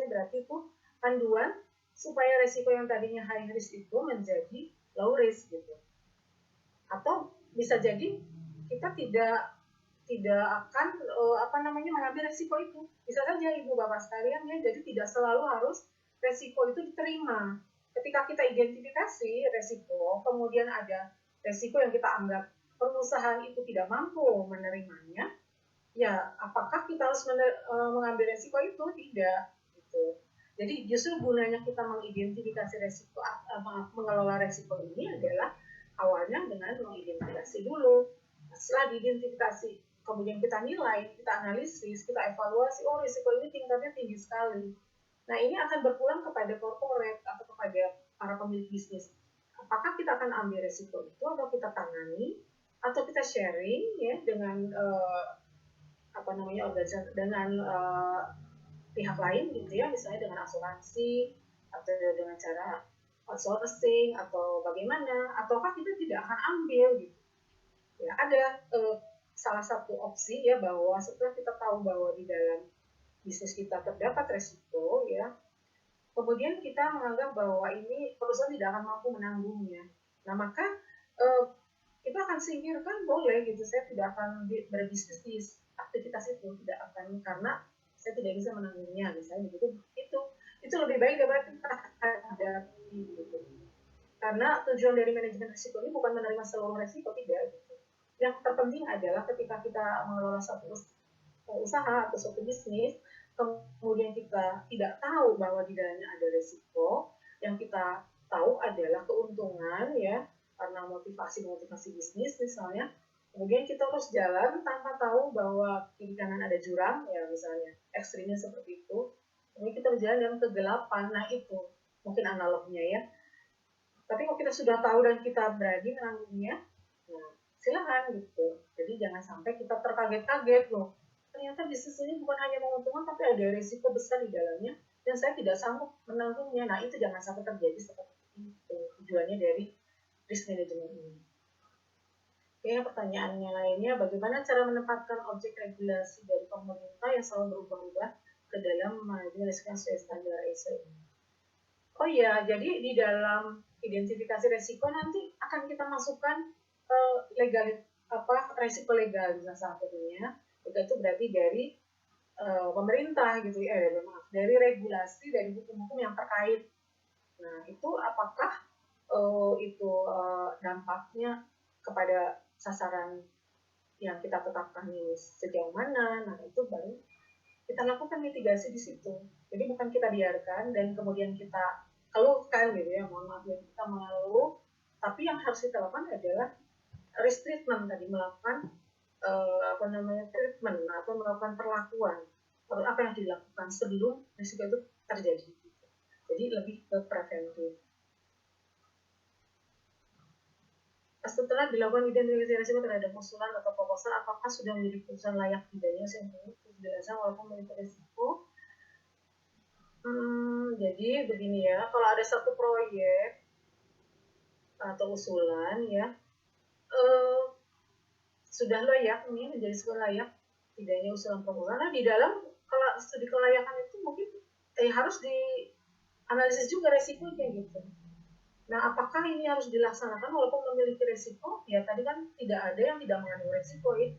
berarti itu panduan supaya resiko yang tadinya high risk itu menjadi low risk gitu. Atau bisa jadi kita tidak akan mengambil resiko itu. Bisa saja Ibu Bapak sekalian ya, jadi tidak selalu harus resiko itu diterima. Ketika kita identifikasi resiko, kemudian ada resiko yang kita anggap perusahaan itu tidak mampu menerimanya, ya apakah kita harus mengambil resiko itu? Tidak. Gitu. Jadi justru gunanya kita mengidentifikasi resiko, mengelola resiko ini adalah awalnya dengan mengidentifikasi dulu. Setelah diidentifikasi, kemudian kita nilai, kita analisis, kita evaluasi, oh risiko ini tingkatnya tinggi sekali. Nah ini akan berpulang kepada corporate atau kepada para pemilik bisnis. Apakah kita akan ambil risiko itu atau kita tangani atau kita sharing ya dengan pihak lain gitu ya, misalnya dengan asuransi atau dengan cara outsourcing atau bagaimana, ataukah kita tidak akan ambil gitu. Ya, ada salah satu opsi ya bahwa setelah kita tahu bahwa di dalam bisnis kita terdapat resiko ya, kemudian kita menganggap bahwa ini perusahaan tidak akan mampu menanggungnya. Nah maka kita akan singkirkan, boleh gitu, saya tidak akan berbisnis di aktivitas itu, tidak akan karena saya tidak bisa menanggungnya misalnya gitu. Itu lebih baik daripada kita hadapi gitu. Karena tujuan dari manajemen risiko ini bukan menerima seluruh risiko, tidak gitu. Yang terpenting adalah ketika kita mengelola suatu usaha atau suatu bisnis, kemudian kita tidak tahu bahwa di dalamnya ada risiko, yang kita tahu adalah keuntungan ya, karena motivasi bisnis misalnya, kemudian kita terus jalan tanpa tahu bahwa kiri kanan ada jurang ya, misalnya ekstrimnya seperti itu, kemudian kita berjalan dalam kegelapan. Nah itu mungkin analognya ya. Tapi kalau kita sudah tahu dan kita berani menanggungnya, nah silakan gitu. Jadi jangan sampai kita terkaget-kaget loh, ternyata bisnis ini bukan hanya menguntungkan tapi ada risiko besar di dalamnya dan saya tidak sanggup menanggungnya. Nah itu jangan sampai terjadi seperti itu tujuannya dari risk management ini. Oke, pertanyaannya lainnya, bagaimana cara menempatkan objek regulasi dari pemerintah yang selalu berubah-ubah ke dalam manajemen risiko sesuai standar ISO ini? Oh iya, jadi di dalam identifikasi risiko nanti akan kita masukkan risiko legal salah satunya. Itu berarti dari pemerintah gitu ya, dari regulasi, dari hukum-hukum yang terkait. Nah itu apakah dampaknya kepada sasaran yang kita tetapkan ini sejauh mana? Nah itu baru kita lakukan mitigasi di situ. Jadi bukan kita biarkan dan kemudian kita keluhkan gitu ya, mohon maaf ya, kita mengeluh, tapi yang harus kita lakukan adalah risk treatment tadi, melakukan treatment atau melakukan perlakuan apa yang dilakukan sebelum risiko itu terjadi. Jadi lebih ke preventif. Setelah dilakukan identifikasi risiko terhadap usulan atau proposal, apakah sudah menjadi keputusan layak tidaknya penjelasan walaupun memiliki risiko? Jadi begini ya, kalau ada satu proyek atau usulan ya, sudah layak nih, menjadi sebuah layak tidaknya usulan proposal. Nah di dalam kalau studi kelayakan itu mungkin harus dianalisis juga resikonya gitu. Nah apakah ini harus dilaksanakan walaupun memiliki resiko? Ya tadi kan tidak ada yang tidak mengandung resiko ya.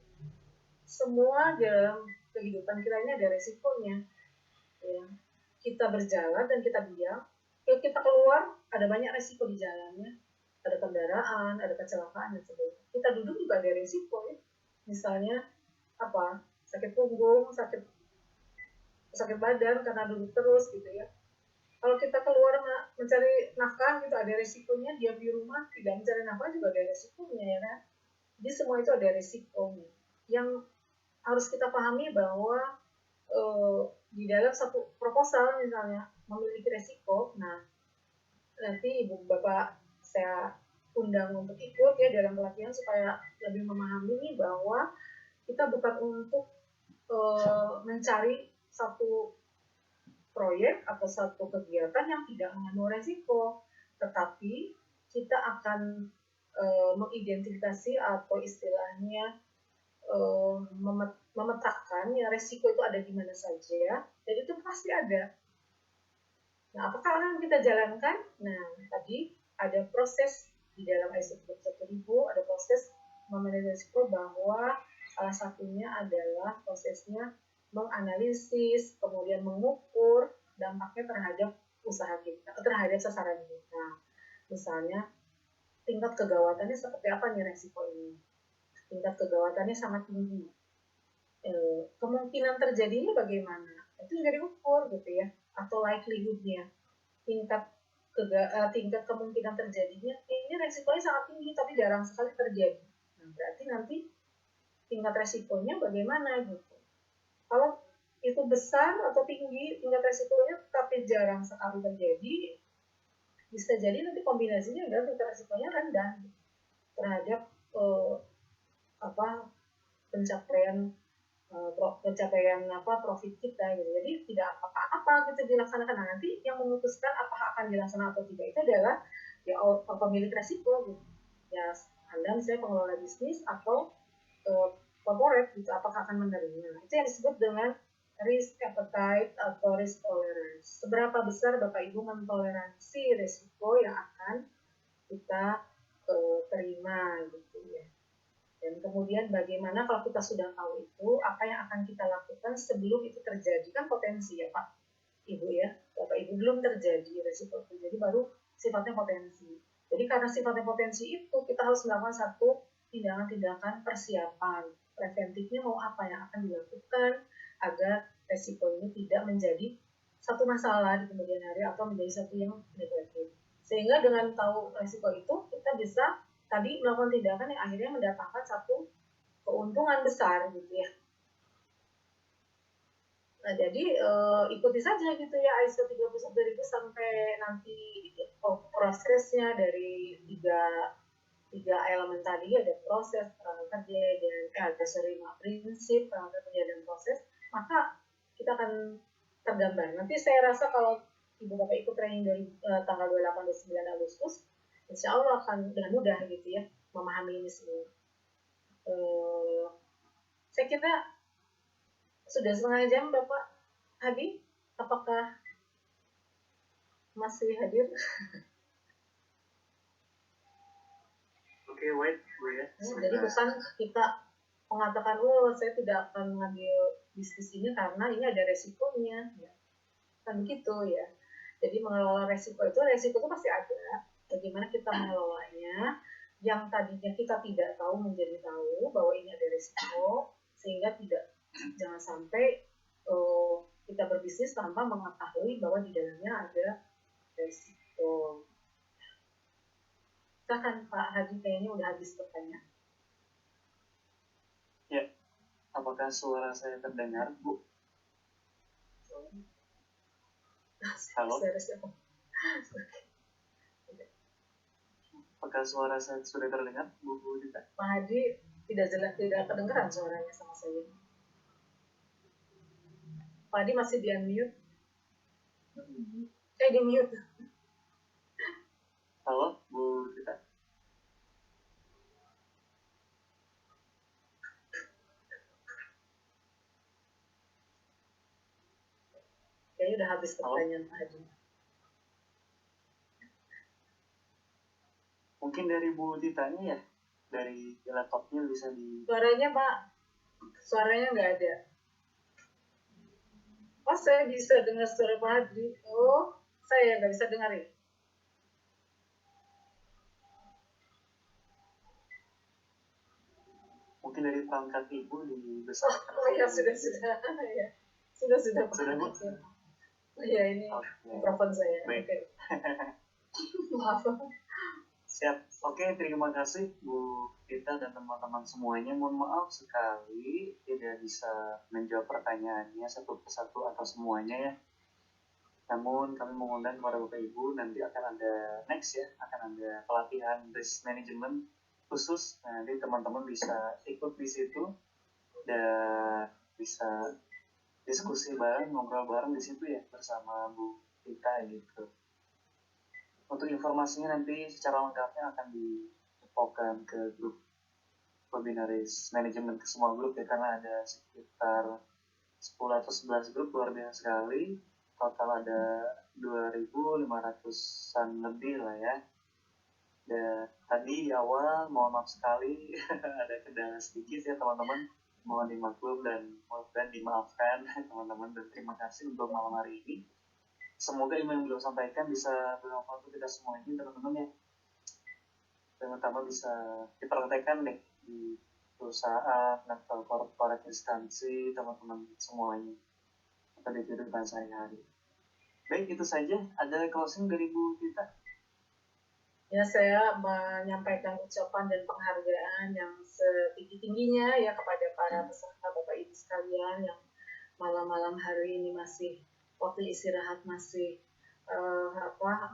Semua dalam kehidupan kita ini ada resikonya. Ya. Kita berjalan dan kita diam, kita keluar ada banyak resiko di jalannya, ada kendaraan, ada kecelakaan dan sebagainya. Kita duduk juga ada resiko ya, misalnya sakit punggung, sakit sakit badan karena duduk terus gitu ya. Kalau kita keluar mencari nafkah gitu ada resikonya, diam di rumah tidak mencari nafkah juga ada resikonya ya kan. Jadi semua itu ada resikonya. Yang harus kita pahami bahwa di dalam satu proposal misalnya memiliki resiko, nah nanti ibu bapak saya undang untuk ikut ya dalam pelatihan supaya lebih memahami nih bahwa kita bukan untuk mencari satu proyek atau satu kegiatan yang tidak mengandung resiko, tetapi kita akan mengidentifikasi atau istilahnya memetakan ya resiko itu ada di mana saja ya, dan itu pasti ada. Nah, apakah akan kita jalankan? Nah, tadi ada proses di dalam ISO 21000, ada proses memanage risiko bahwa salah satunya adalah prosesnya menganalisis, kemudian mengukur dampaknya terhadap usaha kita, terhadap sasaran kita. Misalnya, tingkat kegawatannya seperti apa nih resiko ini? Tingkat kegawatannya sangat tinggi. Kemungkinan terjadinya bagaimana? Itu juga diukur gitu ya, atau likelihood-nya. Tingkat kemungkinan terjadinya ini resikonya sangat tinggi tapi jarang sekali terjadi. Nah, berarti nanti tingkat resikonya bagaimana gitu. Kalau itu besar atau tinggi tingkat resikonya tapi jarang sekali terjadi, bisa jadi nanti kombinasinya adalah tingkat resikonya rendah gitu, terhadap pencapaian profit kita gitu. Jadi tidak apa-apa gitu dilaksanakan. Nah, nanti yang memutuskan apakah akan dilaksanakan atau tidak itu adalah ya pemilik resiko gitu. Ya Anda misalnya pengelola bisnis atau corporate gitu, apakah akan menerima. Itu yang disebut dengan risk appetite atau risk tolerance. Seberapa besar Bapak Ibu mentoleransi risiko yang akan kita terima gitu ya. Dan kemudian bagaimana kalau kita sudah tahu itu, apa yang akan kita lakukan sebelum itu terjadi. Kan potensi ya Pak Ibu ya, Bapak Ibu belum terjadi, resiko terjadi baru sifatnya potensi. Jadi karena sifatnya potensi itu, kita harus melakukan satu tindakan-tindakan persiapan. Preventifnya mau apa yang akan dilakukan agar resiko ini tidak menjadi satu masalah di kemudian hari atau menjadi satu yang negatif. Sehingga dengan tahu resiko itu, kita bisa tadi melakukan tindakan yang akhirnya mendatangkan satu keuntungan besar gitu ya. Nah, jadi ikuti saja gitu ya ISO 31000 sampai nanti prosesnya dari tiga elemen tadi, ada proses, perangkat kerja, dan prinsip, perangkat kerja dan proses, maka kita akan tergambar. Nanti saya rasa kalau Ibu Bapak ikut training dari tanggal 28 dan 9 Agustus, insya Allah akan dengan mudah gitu ya memahami ini semua. Saya kira sudah setengah jam Bapak Hadi, apakah masih hadir? Oke, wait ya. Jadi bukan kita mengatakan, oh saya tidak akan mengambil bisnis ini karena ini ada resikonya, ya. Kan begitu ya. Jadi mengelola resiko itu pasti ada. Bagaimana kita mengelolanya, yang tadinya kita tidak tahu menjadi tahu bahwa ini ada resiko, sehingga jangan sampai kita berbisnis tanpa mengetahui bahwa di dalamnya ada resiko. Silakan Pak Hadi, kayaknya udah habis pertanyaan. Ya, apakah suara saya terdengar, Bu? Halo? Apakah suara saya sudah terdengar, Bu Dita? Pak Hadi tidak jelas, tidak kedengaran suaranya sama saya. Pak Hadi masih di unmute. Di mute. Halo, Bu Dita? Kayaknya udah habis pertanyaan Pak Hadi. Mungkin dari Bu Ditanya ya, dari laptopnya bisa di... Suaranya Pak, suaranya nggak ada. Oh, saya bisa dengar suara Pak Hadi. Oh, saya nggak bisa dengar ya. Mungkin dari perangkat Ibu dibesarkan. Oh ya, sudah ya. Sudah Sudah, Bu? Ya ini Oke. mikrofon saya. Baik. Oke. Maaf. Siap. Oke, terima kasih Bu Tita dan teman-teman semuanya. Mohon maaf sekali tidak bisa menjawab pertanyaannya satu persatu atau semuanya ya. Namun kami mengundang kepada Bapak Ibu, nanti akan ada next ya, akan ada pelatihan risk management khusus. Nah, nanti teman-teman bisa ikut di situ dan bisa diskusi bareng, ngobrol bareng di situ ya bersama Bu Tita gitu. Untuk informasinya nanti secara lengkapnya akan diinfokan ke grup webinaris manajemen ke semua grup ya, karena ada sekitar 10 atau 11 grup, luar biasa sekali. Total ada 2.500-an lebih lah ya. Dan tadi di awal mohon maaf sekali ada kendala sedikit ya teman-teman, mohon dimaklum dan dimaafkan teman-teman, dan terima kasih untuk malam hari ini. Semoga ilmu yang beliau sampaikan bisa bermanfaat untuk kita semua ini teman-teman ya, terutama bisa dipraktekkan deh di perusahaan atau korporat instansi teman-teman semuanya atau di kehidupan sehari-hari. Baik, itu saja. Ada closing dari Bu Tita? Ya, saya menyampaikan ucapan dan penghargaan yang setinggi-tingginya ya kepada para peserta Bapak Ibu sekalian yang malam-malam hari ini masih waktu istirahat masih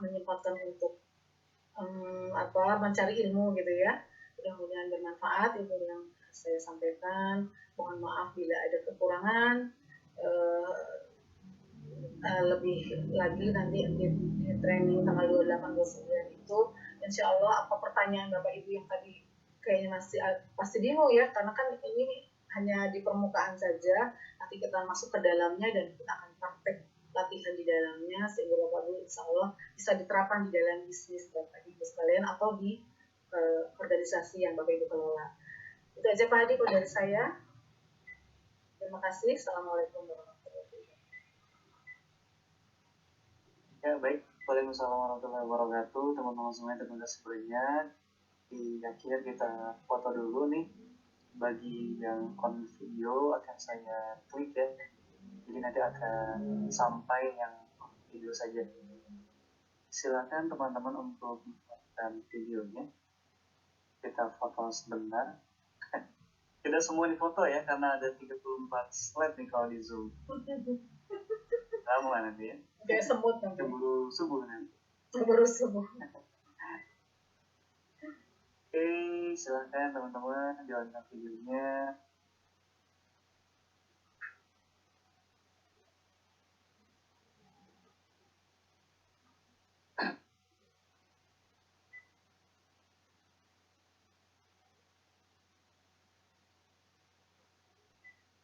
menyempatkan untuk mencari ilmu gitu ya. Mudah-mudahan bermanfaat ilmu yang saya sampaikan. Mohon maaf bila ada kekurangan. Lebih lagi nanti di training tanggal 28-29 itu insya Allah apa pertanyaan Bapak Ibu yang tadi kayaknya masih pasti bingung ya, karena kan ini hanya di permukaan saja, nanti kita masuk ke dalamnya dan kita akan praktek latihan di dalamnya sehingga Bapak Ibu insya Allah bisa diterapkan di dalam bisnis Bapak Ibu sekalian atau di organisasi yang Bapak Ibu kelola. Itu aja Pak Adi dari saya. Terima kasih. Assalamualaikum warahmatullahi wabarakatuh. Ya, baik. Waalaikumsalam warahmatullahi wabarakatuh. Teman-teman semuanya, terima kasih banyak. Di akhir kita foto dulu nih. Bagi yang on video akan saya klik ya. Jadi nanti akan sampai yang video saja. Silakan teman-teman untuk dan videonya. Kita foto sebentar. Kita semua difoto ya, karena ada 34 slide nih kalau di Zoom. Kamu nanti ya? Kayak semut nanti. Keburu subuh nanti. Keburu subuh. Oke, silahkan teman-teman jalankan videonya.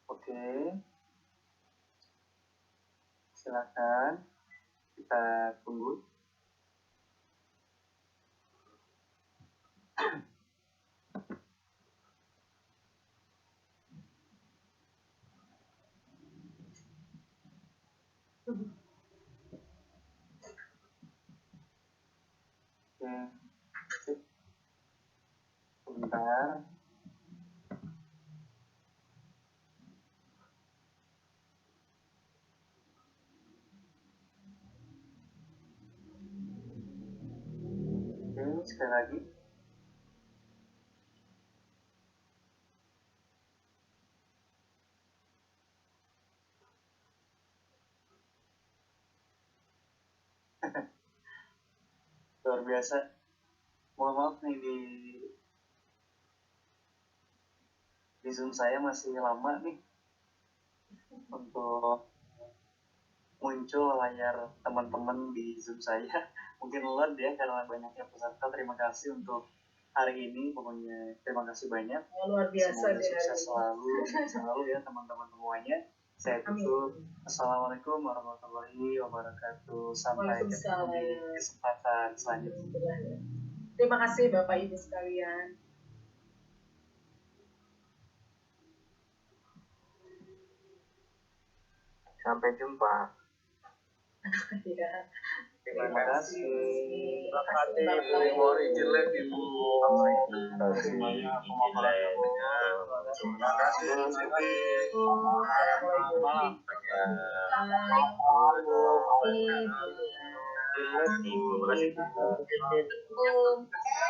Oke, silakan kita tunggu. Oke, sebentar. Oke, sekali lagi. Luar biasa. Mohon maaf nih di Zoom saya masih lama nih untuk muncul layar teman-teman di Zoom saya. Mungkin load ya karena banyaknya peserta. Terima kasih untuk hari ini, pokoknya terima kasih banyak. Luar biasa. Semoga sukses selalu ya teman-teman semuanya. Saya tutup. Assalamualaikum warahmatullahi wabarakatuh. Sampai ketemu di kesempatan selanjutnya. Terima kasih Bapak Ibu sekalian. Sampai jumpa. Ya. Terima kasih. Terima kasih. Memori jelek Ibu. Semuanya pemaparannya. Terima kasih Siti. Malam.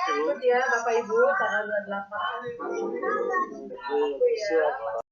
Ikut ya Bapak Ibu tanggal 28. Aku ya.